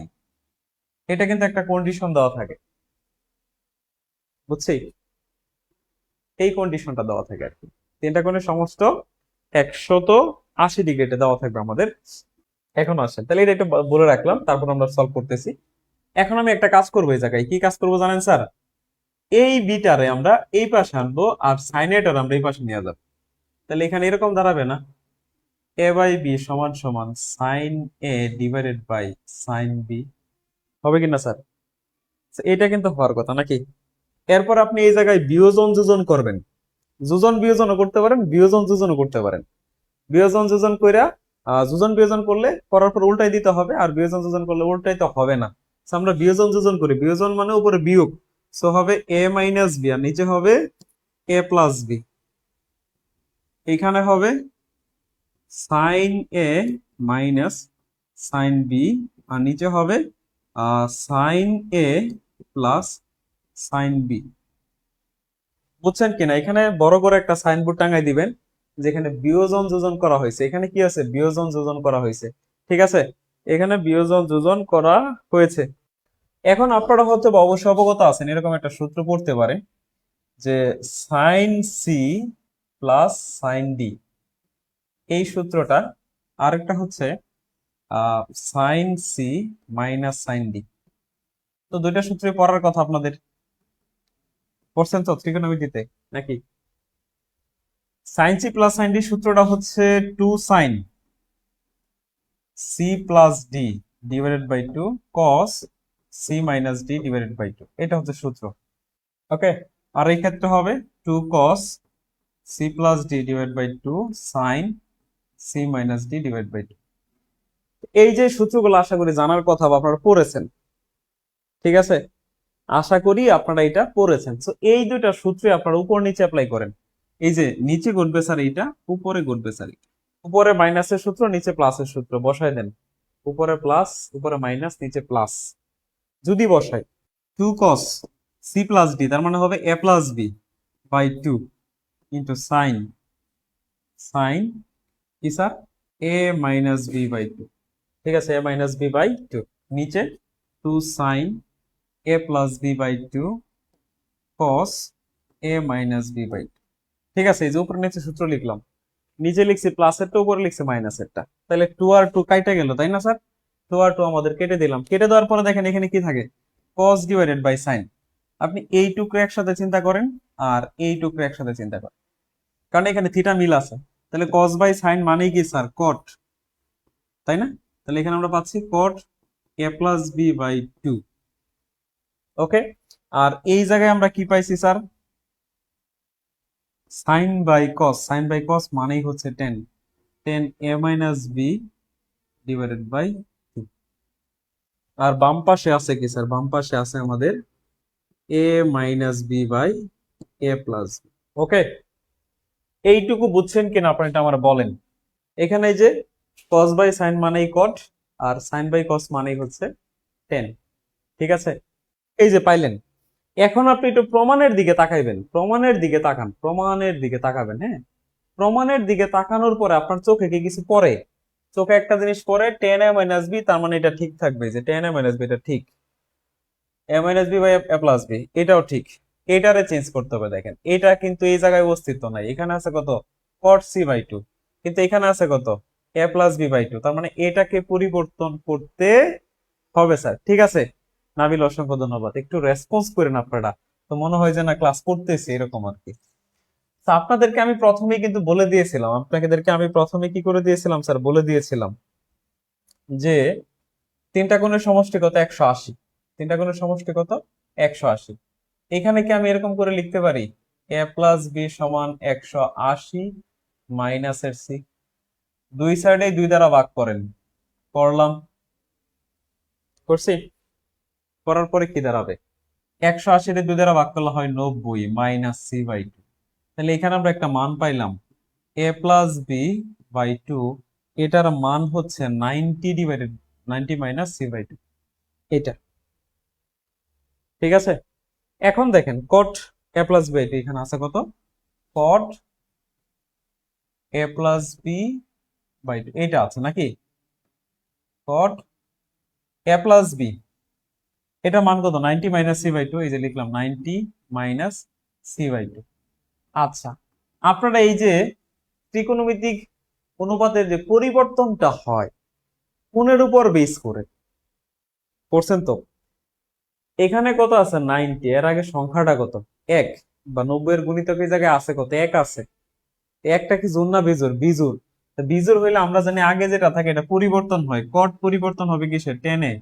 এটা কিন্তু একটা কন্ডিশন দেওয়া থাকে, বুঝছি? এই কন্ডিশনটা দেওয়া থাকে আর কি। তিনটা কোণের সমস্ত 180 ডিগ্রি, এটা দেওয়া থাকবে আমাদের। এখন আসেন, তাহলে এটা একটু বলে রাখলাম, তারপর আমরা সলভ করতেছি। এখন আমি একটা কাজ করবো, এই জায়গায় কি কাজ করবো জানেন স্যার? এই বিটারে আমরা এই পাশে আনবো, আর সাইন এটার আমরা এই পাশে নিয়ে যাবো। তাহলে এখানে এরকম দাঁড়াবে না? এ বাই বি সমান সমান sine A divided by sine B, হবে কিনা স্যার? এটা কিন্তু হওয়ার কথা নাকি? এরপর আপনি এই জায়গায় বিয়োজন যোজন করবেন। যোজন বিয়োজনও করতে পারেন, বিয়োজন যোজনও করতে পারেন। বিয়োজন যোজন কইরা যোজন বিয়োজন করলে করার পর উল্টাই দিতে হবে, আর বিয়োজন যোজন করলে উল্টাই তো হবে না। So, আমরা বিয়োজন যোজন করি, বিয়োজন মানে উপরে বিয়োগ। সো হবে এ মাইনাস বি, আর নিচে হবে এ প্লাস বি। এখানে হবে sine A minus sine B, আর নিচে হবে sine A plus sine B. বুঝছেন কিনা? এখানে বড় করে একটা সাইনবোর্ড টাঙাই দিবেন, যেখানে বিয়োজন যোজন করা হয়েছে। এখানে কি আছে? বিয়োজন যোজন করা হয়েছে। ঠিক আছে, এখানে বিয়োজন যোজন করা হয়েছে। এখন আপনারা হয়তো বা অবশ্যই অবগত আছেন, এরকম একটা সূত্র পড়তে পারে, যে sine C plus sine D এই সূত্রটা, আরেকটা হচ্ছে sine C minus sine D. তো দুইটা সূত্রে পড়ার কথা আপনাদের, পড়ছেন তো ত্রিকোণমিতিতে নাকি? Sine C plus sine D সূত্রটা হচ্ছে two sine C plus D divided by two cos C minus D divided by two, এটা হচ্ছে সূত্র। ওকে, আর এই ক্ষেত্রে হবে two cos C plus D divide by two sine C minus D divide by two. এই যে সূত্রগুলো আশা করি জানার কথা বা আপনারা পড়েছেন, ঠিক আছে? আশা করি আপনারা এটা পড়েছেন। তো এই দুইটা সূত্রে আপনারা উপর নিচে অ্যাপ্লাই করেন। এই যে নিচে ঘটবে স্যার এইটা, উপরে ঘটবে স্যার এইটা। উপরে মাইনাসের সূত্র, নিচে প্লাসের সূত্র বসায় দেন। উপরে প্লাস, উপরে মাইনাস, নিচে প্লাস। যদি বসাই two cos C plus D, তার মানে হবে A plus B by two into sine sine কি sir A minus B by two. ঠিক আছে, A minus B by two. নিচে two sine A plus B by two cos A minus B by two. ঠিক আছে, এই যে উপরে নিচে সূত্র লিখলাম, নিচে লিখছি প্লাসেরটা, উপরে লিখছি মাইনাসেরটা। তাহলে টু আর টু কাইটা গেল, তাই না স্যার? টু আর টু আমাদের কেটে দিলাম। কেটে দেওয়ার পরে দেখেন এখানে কি থাকে, কস ডিভাইডেড বাই সাইন। আপনি এইটুকু একসাথে চিন্তা করেন আর এইটুকু একসাথে চিন্তা করেন, কারণ এখানে থিটা মিল আছে। তাহলে কস বাই সাইন মানেই কি স্যার? কট, তাই না? তাহলে এখানে আমরা পাচ্ছি cot A plus B by two. Okay, আর এই জায়গায় আমরা কি পাইছি sir? Sine by cos. Sine by cos মানেই হচ্ছে tan, tan A minus B divided by two. আর বাম পাশে আছে কি স্যার? বাম পাশে আছে আমাদের A minus B by A plus. Okay, এইটুকু বুঝছেন কিনা আপনি এটা আমার বলেন। এখানে যে কস বাই সাইন মানেই কট, আর সাইন বাই কস মানেই হচ্ছে টেন। ঠিক আছে, এই যে পাইলেন। এখন আপনি একটু প্রমাণের দিকে তাকাইবেন, প্রমাণের দিকে তাকান, প্রমাণের দিকে তাকাবেন। হ্যাঁ, প্রমাণের দিকে তাকানোর পরে আপনার চোখে কি কিছু পড়ে? চোখে একটা জিনিস পড়ে, টেন এ মাইনাস বি, তার মানে এটা ঠিক থাকবে যে টেন এ মাইনাস বি, এটা ঠিক। A minus B by A plus B, এটাও ঠিক। এটারে চেঞ্জ করতে হবে। দেখেন এটা কিন্তু এই জায়গায় অস্তিত্ব নাই। এখানে আছে কত? কট সি বাই টু, কিন্তু এখানে আছে কত? এ প্লাস বি বাই টু। তার মানে এটাকে পরিবর্তন করতে হবে স্যার। ঠিক আছে, নাবিল অসংখ্য ধন্যবাদ। একটু রেসপন্স করেন আপনারা, তো মনে হয় যে না ক্লাস করতেছি এরকম আর কি। তো আপনাদেরকে আমি প্রথমেই কিন্তু বলে দিয়েছিলাম, আপনাদেরকে আমি প্রথমে কি করে দিয়েছিলাম স্যার? বলে দিয়েছিলাম যে তিনটা কোণের সমষ্টি কত? 180। তিনটা কোণের সমষ্টি কত? 180। এখানে কি আমি এরকম করে লিখতে পারি এ প্লাস বি সমান 180 মাইনাসের সি? দুই সাইডে দুই দ্বারা ভাগ করেন। করলাম, করছি। করার পরে কি দাঁড়াবে? 180 রে দুই দ্বারা ভাগ করলে হয় 90 মাইনাস সি বাই টু। তাহলে এখানে আমরা একটা মান পাইলাম A plus B by two, এটার মান হচ্ছে 90 divided 90 minus C by two, এটা। ঠিক আছে, এখন দেখেন cot A plus B by two, এখানে আছে কত? Cot A plus B by two, এটা আছে নাকি? কট এ প্লাস বি, এটা মান কত? 90 মাইনাস সি বাই টু, এই যে লিখলাম 90 মাইনাস সি বাই টু। আচ্ছা, আপনারা এই যে ত্রিকোণমিতিক অনুপাতের যে পরিবর্তনটা হয় কোণের উপর বেস করে করছেন তো? এখানে কত আছে? 90, এর আগে সংখ্যাটা কত? 1, বা 90 এর গুণিতক এই জায়গায় আছে কত? 1 আছে। একটা কি জোড় না বিজোড়? বিজোড়। বিজোড় হইলে আমরা জানি আগে যেটা থাকে এটা পরিবর্তন হয়, কট পরিবর্তন হবে কিসে? টেনে।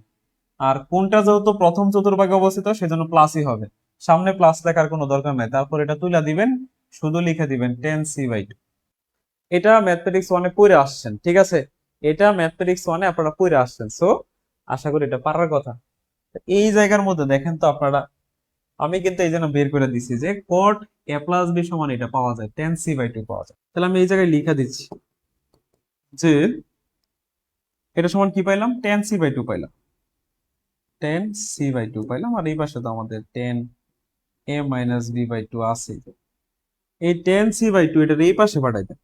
আর কোনটা যেহেতু প্রথম চতুর্ভাগে অবস্থিত সেজন্য প্লাসই হবে, সামনে প্লাস লেখার কোনো দরকার নাই। তারপর এটা তুলে দিবেন, শুধু লিখে দিবেন 10 সি বাই টু। এটা ম্যাথমেটিক্স 1-এ পড়ে আসছেন, ঠিক আছে? এটা ম্যাথমেটিক্স 1-এ আপনারা পড়ে আসছেন, সো আশা করি এটা পারার কথা। এই জায়গার মধ্যে দেখেন তো আপনারা, আমি কিন্তু এই জন্য বের করে দিছি যে কট এ প্লাস বি সমান এটা পাওয়া যায়, 10 সি বাই টু পাওয়া যায়। তাহলে আমি এই জায়গায় লিখে দিচ্ছি যে এটা সমান কি পাইলাম? 10 সি বাই টু পাইলাম, 10 সি বাই টু পাইলাম। আর এই পাশে তো আমাদের 10 এ মাইনাস বি বাই টু আছে। এই 10 সি বাই টু এটার এই পাশে পাঠাই দেন।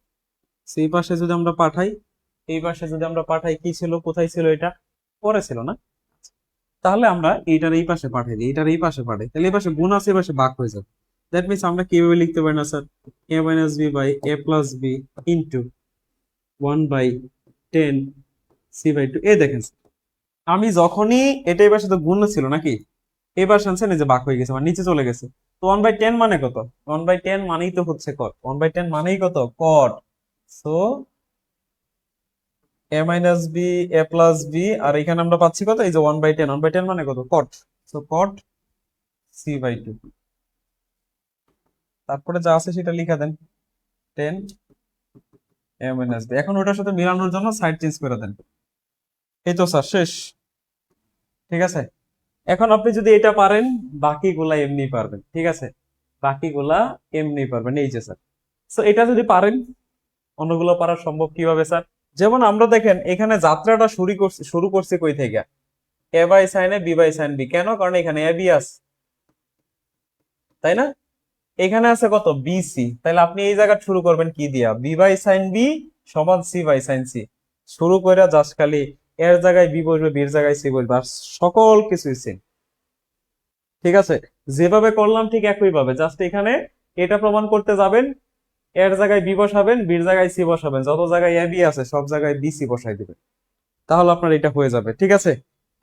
সেই পাশে যদি আমরা পাঠাই, এই পাশে যদি আমরা পাঠাই, কি ছিল? কোথায় ছিল এটা? পরে ছিল না? তাহলে আমরা এইটার এই পাশে পাঠাই দিই, এইটার এই পাশে পাঠাই, তাহলে এই পাশে গুণ আছে, এই পাশে ভাগ হয়ে যাবে। দ্যাট মিনস আমরা কিভাবে লিখতে পারি না sir? A minus B by A plus B into 1/10 c/2। এই দেখেন আমি যখনই এটা এবার সাথে গুণ ছিল নাকি, এবার শুনছেন এই যে ভাগ হয়ে গেছে মানে নিচে চলে গেছে। তো 1/10 মানে কত? 1/10 মানেই তো হচ্ছে কট। 1/10 মানেই কত? Cot. So a minus B a plus B, আর এখানে আমরা পাচ্ছি কত? এই যে 1/10। 1/10 মানে কত? কট। সো কট c/2। তারপরে যা আছে সেটা লিখে দেন, 10 a মাইনাস বি। এখন ওটার সাথে মিলানোর জন্য সাইড চেঞ্জ করে দেন। এই তো স্যার শেষ। ঠিক আছে, এখন আপনি যদি এটা পারেন বাকিগুলা এমনি পারবেন। ঠিক আছে, বাকিগুলা এমনি পারবেন। এই যে স্যার, তো এটা যদি পারেন অন্যগুলো পারা সম্ভব কিভাবে স্যার? যেমন আমরা দেখেন এখানে যাত্রাটা শুরু করছি কই থেকে? A by sine A B by sine B. কেন? কারণ এখানে এ বি আছে, তাই না? এখানে আছে কত? B C. তাহলে আপনি এই জায়গা শুরু করবেন কি দিয়া? বি বাই সাইন বি সমান সি বাই সাইন সি। শুরু করে জাস্ট খালি এর জায়গায় বি বসবে, বির জায়গায় সি বসবে, আর সকল কিছুই সেম। ঠিক আছে, যেভাবে করলাম ঠিক একই ভাবে, জাস্ট এখানে এটা প্রমাণ করতে যাবেন, এর জায়গায় বি বসাবেন, বির জায়গায় সি বসাবেন, যত জায়গায় এ বি আছে সব জায়গায় বি সি বসাই দিবেন, তাহলে আপনার এটা হয়ে যাবে। ঠিক আছে,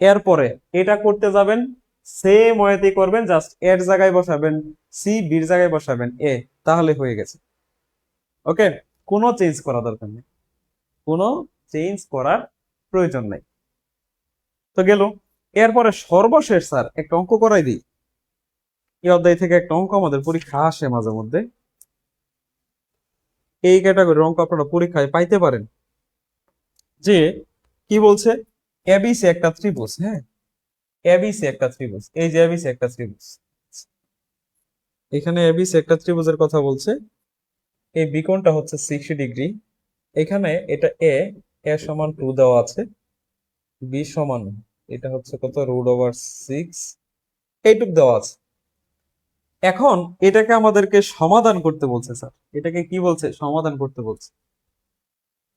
এরপরে এটা করতে যাবেন সেম ওয়েতে করবেন, জাস্ট এর জায়গায় বসাবেন সি, বির জায়গায় বসাবেন এ, তাহলে হয়ে গেছে। ওকে, কোনো চেঞ্জ করা দরকার নেই, কোনো চেঞ্জ করার প্রয়োজন নাই। তো গেল। এরপরে সর্বশেষ স্যার একটা অঙ্ক করাই দিই। এই অধ্যায় থেকে একটা অঙ্ক আমাদের পরীক্ষা আসে মাঝে মধ্যে, এই ক্যাটাগরির অঙ্ক আপনারা পরীক্ষায় পাইতে পারেন। যে কি বলছে? এবিসি একটা ত্রিভুজ, হ্যাঁ, এবিসি একটা ত্রিভুজ। এই যে এবিসি একটা ত্রিভুজ, এখানে এবিসি একটা ত্রিভুজের কথা বলছে। এই বিকোণটা হচ্ছে 60 ডিগ্রি। এখানে এটা এ, এ সমান 2 দেওয়া আছে, বি সমান এটা হচ্ছে কত? √6 এইটুক দেওয়া আছে। এখন এটাকে আমাদেরকে সমাধান করতে বলছে স্যার। এটাকে কি বলছে? সমাধান করতে বলছে।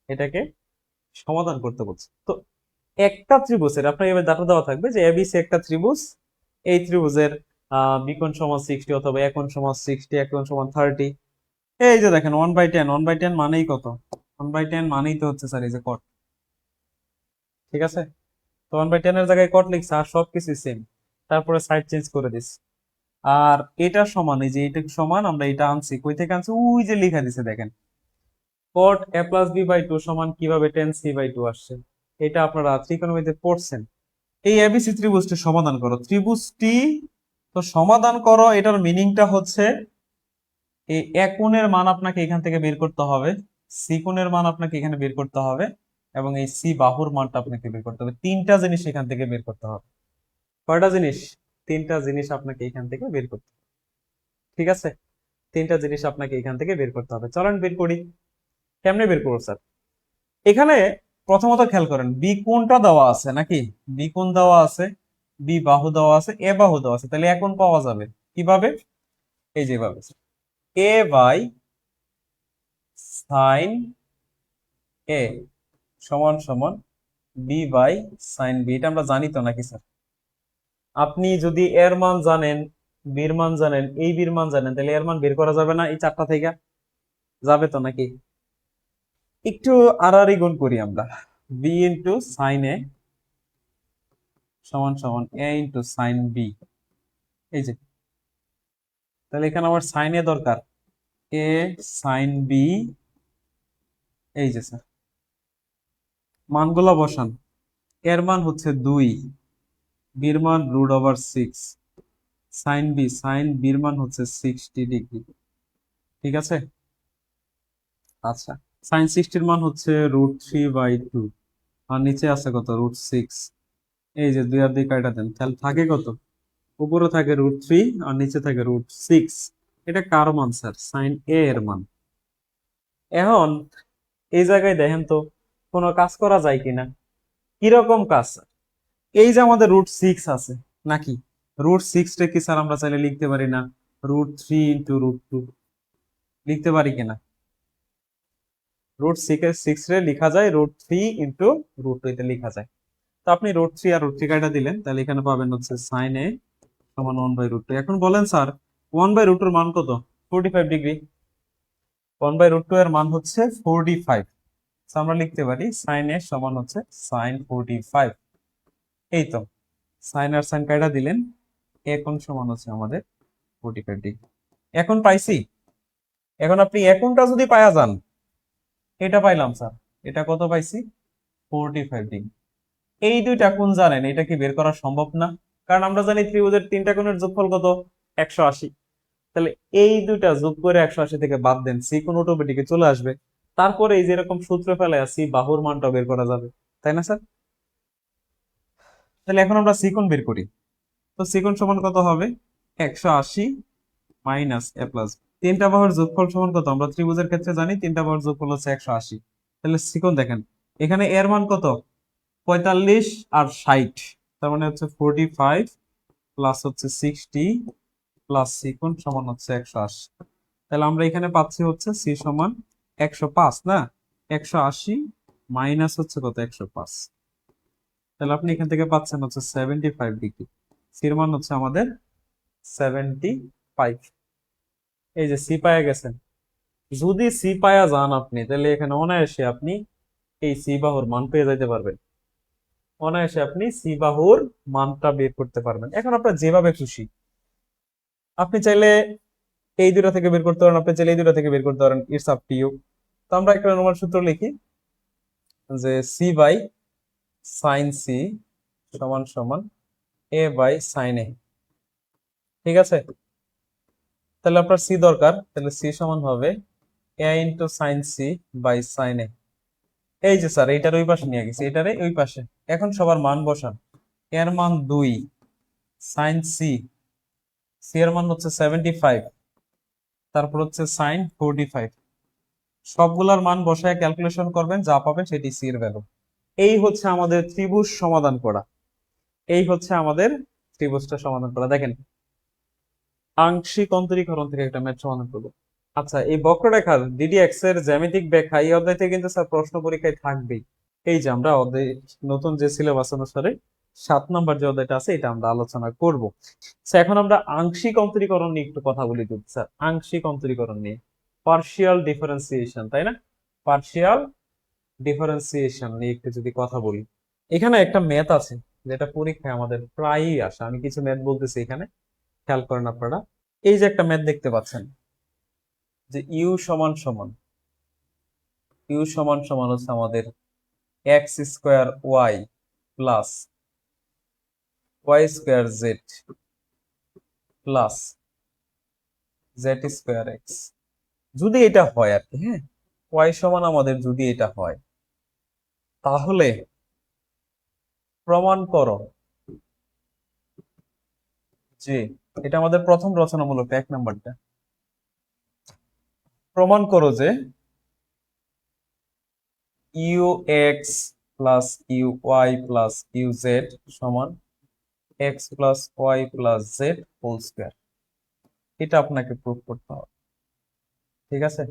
এটাকে সমাধান করতে বলছে। তো একটা ত্রিভুজের আপনার এবার ডাটা দেওয়া থাকবে যে এবিসি একটা ত্রিভুজ, এই ত্রিভুজের বিকোণ সমান 60 অথবা একোণ সমান 60, একোণ সমান 30। এই যে দেখেন 1/10, 1/10 মানেই কত? 1/10 মানেই তো হচ্ছে স্যার এই যে কট। ঠিক আছে, তো 1/10 এর জায়গায় কট লিখছে, আর সবকিছু সেম। তারপরে সাইড চেঞ্জ করে দিস। আর এটা সমান, এই যে এটা সমান, আমরা এটা আনছি কই থেকে? আনছি ওই যে লিখা দিছে দেখেন, cot a plus B by 2 সমান কিভাবে 10c/2 আসছে। এটা আপনারা ত্রিকোণমিতিতে পড়ছেন। এই এবিসি ত্রিভুজটি সমাধান করো। ত্রিভুজটি তো সমাধান করো, এটার মিনিংটা হচ্ছে এই এক কোণের মান আপনাকে এখান থেকে বের করতে হবে, সি কোণের মান আপনাকে এখানে বের করতে হবে, এবং এই সি বাহুর মানটা আপনাকে বের করতে হবে। তিনটা জিনিস এখান থেকে বের করতে হবে। কয়টা জিনিস? তিনটা জিনিস আপনাকে এখান থেকে বের করতে হবে। ঠিক আছে, তিনটা জিনিস আপনাকে এখান থেকে বের করতে হবে। চলেন বের করি। কেমনে বের করবো স্যার? এখানে প্রথমত খেয়াল করেন, বি কোণটা দেওয়া আছে নাকি? বি কোণ দেওয়া আছে, বি বাহু দেওয়া আছে, এ বাহু দেওয়া আছে, তাহলে এখন পাওয়া যাবে কিভাবে? এই যেভাবে, এ বাই সাইন এ সমান সমান বি বাই সাইন বি। এটা আমরা জানি তো নাকি স্যার? আপনি যদি এর মান জানেন, বির মান জানেন, এই বির মান জানেন, তাহলে এর মান বের করা যাবে না এই চারটা থেকে? যাবে তো নাকি? একটু আড়াআড়ি গুণ করি আমরা। বি ইন্টু সাইন এ সমান সমান এ ইন্টু সাইন বি। এই যে, তাহলে এখানে আমার সাইন এ দরকার, এ সাইন বি। এই যে স্যার, মানগুলো বসান। এর মান হচ্ছে 2, বির মান √6, সাইন বির মান হচ্ছে 60 ডিগ্রি। ঠিক আছে, আচ্ছা, সাইন 60 এর মান হচ্ছে √3/2, আর নিচে আছে কত? √6। এই যে 2 আর 2 কাটা দেন, তাহলে থাকে কত? উপরে থাকে √3 আর নিচে থাকে √6। এটা কার মান স্যার? সাইন এ এর মান। এখন এই জায়গায় দেখেন তো কোনো কাজ করা যায় কিনা। কিরকম কাজ? এই যে আমাদের √6 আছে নাকি, √6 টা কি স্যার আমরা চাইলে লিখতে পারি না √3 ইন্টু √2? লিখতে পারি কিনা? √6 রে লিখা যায় √3 ইন্টু √2, এটা লিখা যায়। তো আপনি √3 আর √3 কাটা দিলেন, তাহলে এখানে পাবেন হচ্ছে সাইন এ সমান 1/√2। এখন বলেন স্যার 1/√2 এর মান কত? 45 ডিগ্রি। 1/√2 এর মান হচ্ছে 45। আমরা লিখতে পারি সাইন এ সমান হচ্ছে সাইন 45। এই তো সাইন আর সাইন কাটা দিলেন, এখন সমান হচ্ছে আমাদের 45 ডিগ্রি। এখন পাইছি। এখন আপনি এখনটা যদি পায়া যান, এটা পাইলাম স্যার, এটা কত পাইছি? 45 ডিগ্রি। এই দুইটা কোণ জানেন, এটা কি বের করা সম্ভব না? কারণ আমরা জানি ত্রিভুজের তিনটা কোণের যোগফল কত? 180। তাহলে এই দুইটা যোগ করে 180 থেকে বাদ দেন, সি কোণ অটোমেটিক চলে আসবে। তারপরে এই যে এরকম সূত্র ফেলে সি বাহুর মানটা বের করা যাবে, তাই না স্যার? তাহলে এখন আমরা সি কোণ বের করি। তো সি কোণ সমান কত হবে? 180 মাইনাস এ প্লাস। তিনটা বাহুর যোগফল সমান কত? আমরা ত্রিভুজের ক্ষেত্রে জানি তিনটা বাহুর যোগফল হচ্ছে 180। তাহলে সি কোণ দেখেন, এখানে এর মান কত? 45 আর 60, তার মানে হচ্ছে 45 প্লাস হচ্ছে 60 প্লাস সি কোণ সমান হচ্ছে 180। তাহলে আমরা এখানে পাচ্ছি হচ্ছে সি সমান 105 না, 180 মাইনাস হচ্ছে কত? 105। তাহলে আপনি এখান থেকে পাচ্ছেন হচ্ছে 75 ডিগ্রি। সির মান হচ্ছে আমাদের 75। এই যে সি পায়া গেছেন। যদি সি পায়া যান আপনি, তাহলে এখানে অনায়াসে আপনি এই সি বাহুর মান পেয়ে যাইতে পারবেন। অনায়াসে আপনি সি বাহুর মানটা বের করতে পারবেন। এখন আপনার যেভাবে খুশি, আপনি চাইলে এই দুটো থেকে বের করতে পারেন, আপনি চাইলে এই দুটো থেকে বের করতে পারেন, ইটস আপ টু ইউ। তো আমরা একটা নরমাল সূত্র লিখি যে সি বাই সাইন সি সমান সমান এ বাই সাইন এ। ঠিক আছে? তাহলে আপনার সি দরকার, তাহলে সি সমান হবে A into sine C by sine A. এই যে স্যার এইটার ওই পাশে নিয়ে গেছি, এটারে ওই পাশে। এখন সবার মান বসান। এর মান 2, সাইন সি, সি এর মান হচ্ছে 75, তারপর হচ্ছে সাইন 45। সবগুলার মান বসায় ক্যালকুলেশন করবেন, যা পাবেন সেটি সি এর ভ্যালু। এই হচ্ছে আমাদের ত্রিভুজ সমাধান করা। এই হচ্ছে আমাদের ত্রিভুজটা সমাধান করা। দেখেন, আংশিক অন্তরীকরণ থেকে একটা ম্যাথ সমাধান করবো। আচ্ছা, এই বক্ররেখার ডিডিএক্স এর জ্যামিতিক ব্যাখ্যা এই অধ্যায় থেকে কিন্তু স্যার প্রশ্ন পরীক্ষায় থাকবেই। এই যে আমরা অধ্যায় নতুন যে সিলেবাস অনুসারে 7 নম্বর যে অধ্যায়টা আছে এটা আমরা আলোচনা করব। এখন আমরা আংশিক অন্তরীকরণ নিয়ে একটু কথা বলি যদি স্যার, আংশিক অন্তরীকরণ নিয়ে, পার্শিয়াল ডিফারেন্সিয়েশন, তাই না? পার্শিয়াল ডিফারেন্সিয়েশন নিয়ে একটু যদি কথা বলি, এখানে একটা ম্যাথ আছে যেটা পরীক্ষায় আমাদের প্রায়ই আসে। আমি কিছু ম্যাথ বলতেছি এখানে, খেয়াল করেন আপনারা। এই যে একটা ম্যাথ দেখতে পাচ্ছেন যে ইউ সমান সমান, ইউ সমান সমান হচ্ছে আমাদের x square y plus y square z plus z square x. যদি এটা হয় আর কি, হ্যাঁ, ওয়াই সমান আমাদের যদি এটা হয়, তাহলে প্রমাণ করো যে, এটা আমাদের প্রথম রচনামূলক 1 নাম্বারটা, প্রমাণ করো যে U X plus U Y plus U Z সমান X plus Y plus Z whole square. এটা আপনাকে প্রুভ করতে হবে। ঠিক আছে?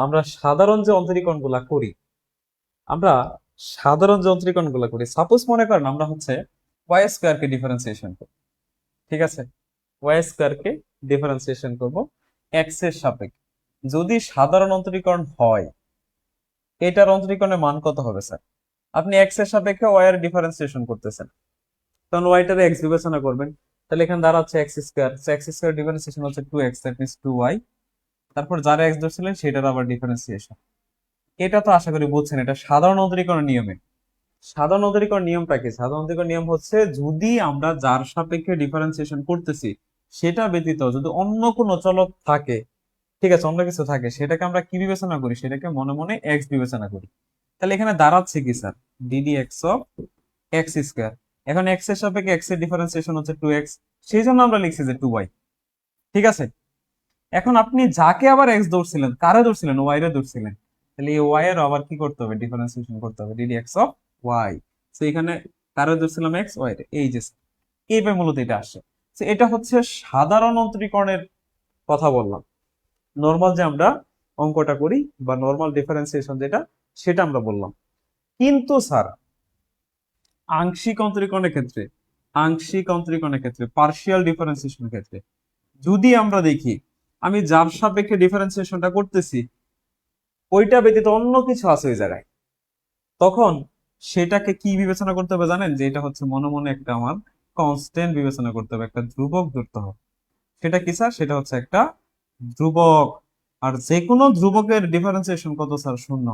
আমরা সাধারণ যে অন্তরীকরণ গুলা করি, আমরা সাধারণ যে অন্তরীকরণ গুলা করি, সাপোজ মনে করেন আমরা হচ্ছে ওয়াই স্কোয়ার কে ডিফারেন্সিয়েশন করব। ঠিক আছে? ওয়াই স্কোয়ার কে ডিফারেন্সিয়েশন করব এক্স এর সাপেক্ষে। যদি সাধারণ অন্তরীকরণ হয়, এটার অন্তরীকরণের মান কত হবে স্যার? আপনি এক্স এর সাপেক্ষে ওয়াই এর ডিফারেন্সিয়েশন করতেছেন, তখন ওয়াইটারে এক্স বিবেচনা করবেন। তাহলে এখানে দাঁড়াচ্ছে x square, x square differentiation হচ্ছে 2x, দ্যাট মিন্স 2y। তারপর যারা এক্স ধরছিলেন সেটার আবার ডিফারেন্সিয়েশন। এটা তো আশা করি বুঝছেন, এটা সাধারণ অন্তরীকরণ নিয়মে। সাধারণ অন্তরীকরণ নিয়মটা কি? সাধারণ অন্তরীকরণ নিয়ম হচ্ছে যদি আমরা যার সাপেক্ষে ডিফারেন্সিয়েশন করতেছি সেটা ব্যতীত যদি অন্য কোনো চলক থাকে, ঠিক আছে, অন্য কিছু থাকে, সেটাকে আমরা কি বিবেচনা করি? সেটাকে মনে মনে এক্স বিবেচনা করি। তাহলে এখানে দাঁড়াচ্ছে কি sir? DD x of x square. এখন এক্স এর সাপেক্ষে এক্স এর ডিফারেন্সিয়েশন হচ্ছে 2x, সেই জন্য আমরা লিখছি যে 2y। ঠিক আছে? এখন আপনি যাকে আবার এক্স ধরছিলেন, কারে ধরছিলেন? ওয়াই রে ধরছিলেন। তাহলে এই ওয়াই এর আবার কি করতে হবে? ডিফারেন্সিয়েশন করতে হবে, ডিডি এক্স অফ ওয়াই। তো এখানে কারে ধরছিলাম? এক্স, ওয়াই রে। এই যে এইভাবে মূলত এটা আসে। তো এটা হচ্ছে সাধারণ অন্তরীকরণের কথা বললাম। নর্মাল যে আমরা অঙ্কটা করি বা নর্মাল ডিফারেন্সিয়েশন যেটা, সেটা আমরা বললাম। কিন্তু স্যার আংশিক অন্তরীকরণের ক্ষেত্রে, আংশিক অন্তরীকরণের ক্ষেত্রে, পার্শিয়াল ডিফারেন্সিয়েশনের ক্ষেত্রে যদি আমরা দেখি আমি যার সাপেক্ষে ডিফারেন্সিয়েশনটা করতেছি ওইটা ব্যতীত অন্য কিছু আছে ওই জায়গায়, তখন সেটাকে কি বিবেচনা করতে হবে জানেন? যে এটা হচ্ছে মনে মনে একটা আমার কনস্ট্যান্ট বিবেচনা করতে হবে, একটা ধ্রুবক ধরতে হবে। সেটা কি স্যার? সেটা হচ্ছে একটা ধ্রুবক। আর যে কোনো ধ্রুবকের ডিফারেন্সিয়েশন কত স্যার? শূন্য।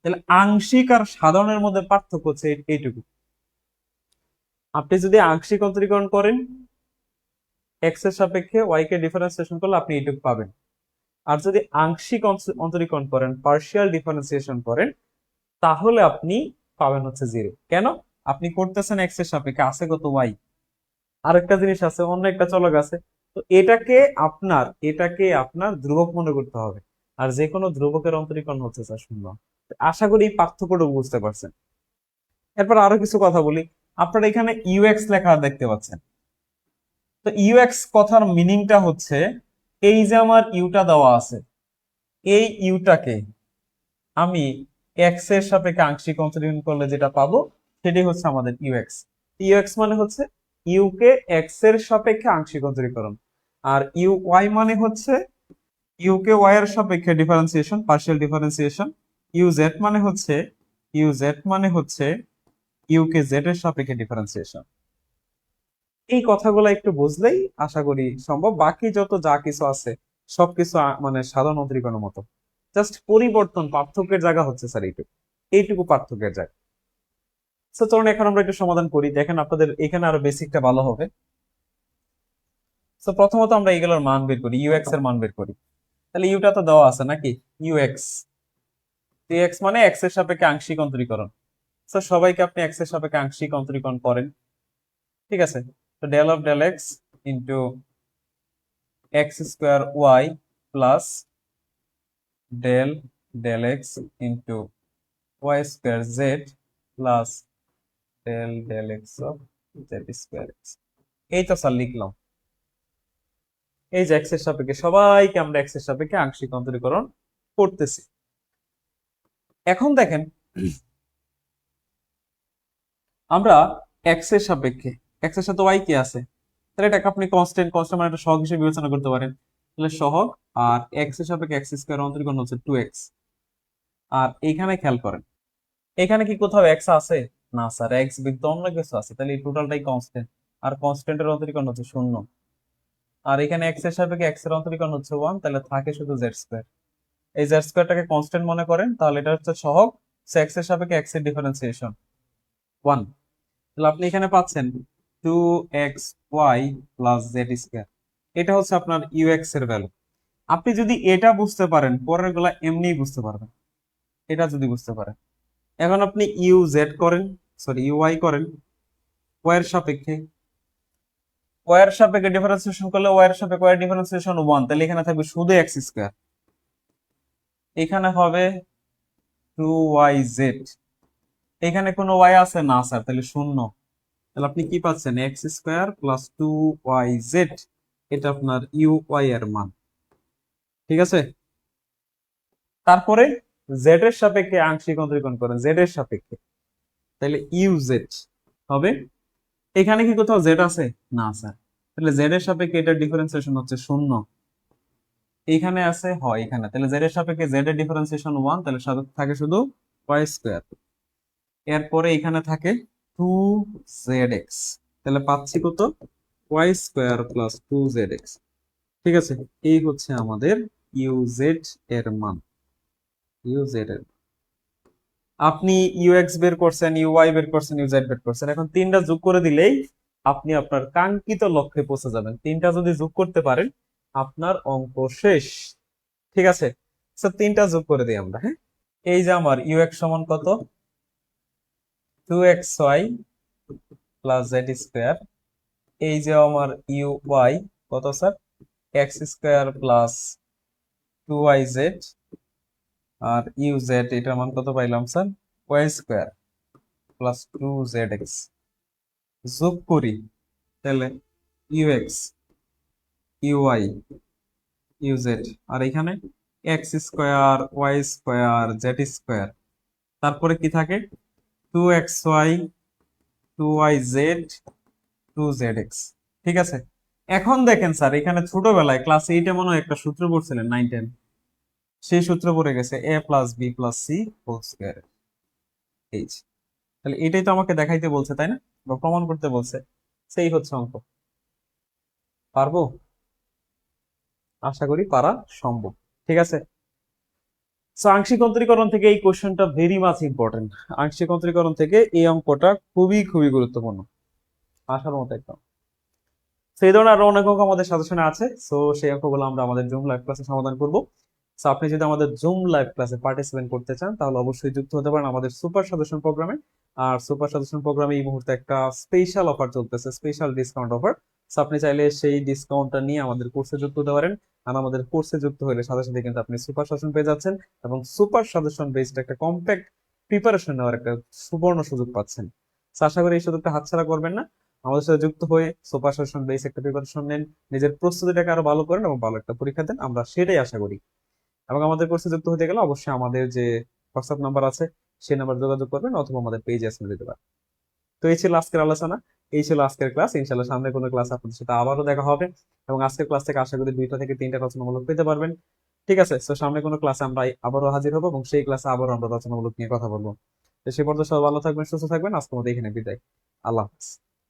তাহলে আংশিক আর সাধারণের মধ্যে পার্থক্য হচ্ছে এইটুকু। আপনি যদি আংশিক অন্তরীকরণ করেন এক্স এর সাপেক্ষে ওয়াই কে ডিফারেন্সিয়েশন করলে আপনি এইটুকু পাবেন। আর যদি আংশিক অন্তরীকরণ করেন, পার্শিয়াল ডিফারেন্সিয়েশন করেন, তাহলে আপনি পাবেন হচ্ছে জিরো। কেন? আপনি করতেছেন এক্স এর সাপেক্ষে, আছে কত? ওয়াই। আরেকটা জিনিস আছে, অন্য একটা চলক আছে। তো এটাকে আপনার ধ্রুবক মনে করতে হবে। আর যে কোনো ধ্রুবকের অন্তরীকরণ হচ্ছে স্যার শূন্য। আশা করি এই পার্থক্যটা বুঝতে পারছেন। এরপর আরো কিছু কথা বলি। আপনারা এখানে ইউএক্স লেখা দেখতে পাচ্ছেন। তো ইউএক্স কথার মিনিংটা হচ্ছে, এই যে আমার ইউটা দেওয়া আছে, এই ইউটাকে আমি এক্স এর সাপেক্ষে আংশিক অন্তরীকরণ করলে যেটা পাবো সেটাই হচ্ছে আমাদের ইউএক্স। ইউএক্স মানে হচ্ছে ইউ কে এক্স এর সাপেক্ষে আংশিক অন্তরীকরণ, আর ইউ ওয়াই মানে হচ্ছে ইউ কে ওয়াই এর সাপেক্ষে differentiation, partial differentiation. U z মানে হচ্ছে ইউ কে জেড এর সাপেক্ষে ডিফারেন্সিয়েশন। এই কথাগুলো একটু বুঝলেই আশা করি সম্ভব। বাকি যত যা কিছু আছে সবকিছু মানে সাধারণ অন্তরীকরণের মতো, জাস্ট পরিবর্তন, পার্থক্যের জায়গা হচ্ছে স্যার এইটুকু পার্থক্যের জায়গা। তো চলুন এখন আমরা একটু সমাধান করি, দেখেন আপনাদের এখানে আরো বেসিকটা ভালো হবে। তো প্রথমত আমরা এগুলোর মান বের করি, ইউএক্স এর মান বের করি। তাহলে ইউটা তো দেওয়া আছে নাকি, ইউএক্স। ইউএক্স মানে এক্স এর সাপেক্ষে আংশিক অন্তরীকরণ। তো সবাইকে আপনি এক্স এর সাপেক্ষে আংশিক অন্তরীকরণ করেন, ঠিক আছে? তো del of del x into x square y plus del del x into y square z plus del del x of z square x. এই তো স্যার লিখলাম। এই যে এক্স এর সাপেক্ষে সবাইকে আমরা এক্স এর সাপেক্ষে আংশিক অন্তরীকরণ করতেছি। এখন দেখেন আমরা এক্স এর সাপেক্ষে, এক্স এর সাথে ওয়াই কি আছে, তাহলে এটাকে আপনি কনস্ট্যান্ট মানে একটা সহগ হিসেবে বিবেচনা করতে পারেন। তাহলে সহগ, আর এক্স এর সাপেক্ষে এক্স স্কয়ার অন্তরীকরণ হচ্ছে 2x। আর এখানে খেয়াল করেন, এখানে কি কোথাও এক্স আছে? না স্যার, এক্স বিদ্য অন্য কিছু আছে, তাহলে এই টোটালটাই কনস্ট্যান্ট। আর কনস্ট্যান্টের অন্তরীকরণ হচ্ছে 0। আর এখানে এক্স এর সাপেক্ষে এক্স এর অন্তরীকরণ হচ্ছে 1, তাহলে থাকে শুধু জেড স্কয়ার। এই জেড স্কয়ারটাকে কনস্ট্যান্ট মনে করেন, তাহলে এটা হচ্ছে সহগ, এক্স এর সাপেক্ষে এক্স এর ডিফারেন্সিয়েশন 1। তাহলে আপনি এখানে পাচ্ছেন 2xy প্লাস জেড স্কয়ার। এটা হচ্ছে আপনার ইউএক্স এর ভ্যালু। আপনি যদি এটা বুঝতে পারেন, পরের গুলা এমনিই বুঝতে পারবেন, এটা যদি বুঝতে পারেন। এখন আপনি ইউ জেড করেন, সরি ইউআই করেন, ওয়াই এর সাপেক্ষে, ওয়াই এর সাপেক্ষে ডিফারেন্সিয়েশন করলে ওয়াই এর সাপেক্ষে ওয়াই ডিফারেন্সিয়েশন 1, তাহলে এখানে থাকবে শুধু এক্স স্কয়ার। এখানে হবে 2yz। এখানে কোনো ওয়াই আছে? না স্যার, তাহলে শূন্য। তাহলে আপনি কি পাচ্ছেন? X square plus 2yz। এটা আপনার ইউআই এর মান, ঠিক আছে? তারপরে জেড এর সাপেক্ষে আংশিক অন্তরীকরণ করেন, জেড এর সাপেক্ষে, তাহলে ইউ জেড হবে। এখানে কি কোথাও জেড আছে? না স্যার, তাহলে জেড এর সাপেক্ষে এটার ডিফারেন্সিয়েশন হচ্ছে 0। এখানে আছে, হয় এখানে, তাহলে জেড এর সাপেক্ষে জেড এর ডিফারেন্সিয়েশন 1, তাহলে সাথে থাকে শুধু ওয়াই স্কয়ার। এরপরে এখানে থাকে 2zx, তাহলে পাচ্ছি কত? Y square plus 2zx। ঠিক আছে, এই হচ্ছে আমাদের ইউজেড এর মান, ইউজেড এর। আপনি ইউএক্স বের করছেন, ইউওয়াই বের করছেন, ইউজেড বের করছেন, এখন তিনটা যোগ করে দিলেই আপনি আপনার কাঙ্ক্ষিত লক্ষ্যে পৌঁছে যাবেন। তিনটা যদি যোগ করতে পারেন আপনার অঙ্ক শেষ, ঠিক আছে? স্যার তিনটা যোগ করে দিই আমরা, হ্যাঁ। এই যে আমার ইউএক্স সমান কত? 2xy plus z square. এই যে আমার ইউওয়াই কত sir? X square plus 2yz। Are used এটার মান কত পাইলাম sir? Y square plus 2zx। যোগ করি, তাহলে ইউএক্স, ইউআই, ইউজেড, আর এখানে x square y square z square. তারপরে কি থাকে? 2xy 2yz 2zx। ঠিক আছে, এখন দেখেন স্যার, এখানে ছোটবেলায় ক্লাস 8-এ মনে হয় একটা সূত্র পড়ছিলেন, 9-10। সেই সূত্র পড়ে গেছে a plus B plus C whole square. এইচ, তাহলে এটাই তো আমাকে দেখাইতে বলছে তাই না, বা প্রমাণ করতে বলছে। সেই হচ্ছে অঙ্ক। পারবো? আশা করি পারা সম্ভব। ঠিক আছে। So, আংশিক অন্তরীকরণ থেকে এই কোশ্চেনটা ভেরি মাচ ইম্পর্টেন্ট। আংশিক অন্তরীকরণ থেকে এই অঙ্কটা খুবই খুবই গুরুত্বপূর্ণ, আসার মতো একদম। সেই ধরনের আরো অনেক অঙ্ক আমাদের সাজেশনে আছে, সো সেই অঙ্কগুলো আমরা আমাদের জুম লাইভ ক্লাসে সমাধান করব। সো আপনি যদি আমাদের জুম লাইভ ক্লাসে পার্টিসিপেট করতে চান তাহলে অবশ্যই যুক্ত হতে পারেন আমাদের সুপার সাজেশন প্রোগ্রামে। আর সুপার সাজেশন প্রোগ্রামে এই মুহূর্তে একটা স্পেশাল অফার চলতেছে, স্পেশাল ডিসকাউন্ট অফার। সো আপনি চাইলে সেই ডিসকাউন্টটা নিয়ে আমাদের কোর্সে যুক্ত হতে পারেন। আর আমাদের কোর্সে যুক্ত হলে সাথে সাথে কিন্তু আপনি সুপার সাজেশন পেয়ে যাচ্ছেন, এবং সুপার সাজেশন বেসড একটা কম্প্যাক্ট প্রিপারেশন নেওয়ার একটা সুবর্ণ সুযোগ পাচ্ছেন। So আশা করি এই সুযোগটা হাতছাড়া করবেন না। আমাদের সাথে যুক্ত হয়ে সুপার সাজেশন বেস একটা প্রিপারেশন নেন, নিজের প্রস্তুতিটাকে আরো ভালো করেন এবং ভালো একটা পরীক্ষা দেন, আমরা সেটাই আশা করি। এবং আমাদের কোর্সে যুক্ত হতে গেলে অবশ্যই আমাদের যে হোয়াটসঅ্যাপ নাম্বার আছে সেই নাম্বার যোগাযোগ করবেন, অথবা আমাদের পেজে এসে দিতে পারেন। তো এই ছিল আজকের আলোচনা, এই ছিল আজকের ক্লাস। ইনশাল্লাহ সামনে কোনো ক্লাস আপনাদের সাথে আবারও দেখা হবে, এবং আজকের ক্লাস থেকে আশা করি 2টা থেকে 3টা রচনামূলক পেতে পারবেন। ঠিক আছে, তো সামনে কোনো ক্লাসে আমরা আবারও হাজির হবো, এবং সেই ক্লাসে আবারও আমরা রচনামূলক নিয়ে কথা বলবো। তো সে পর্যন্ত সবাই ভালো থাকবেন, সুস্থ থাকবেন। আজকের মতো এখানে বিদায়। আল্লাহ হাফেজ।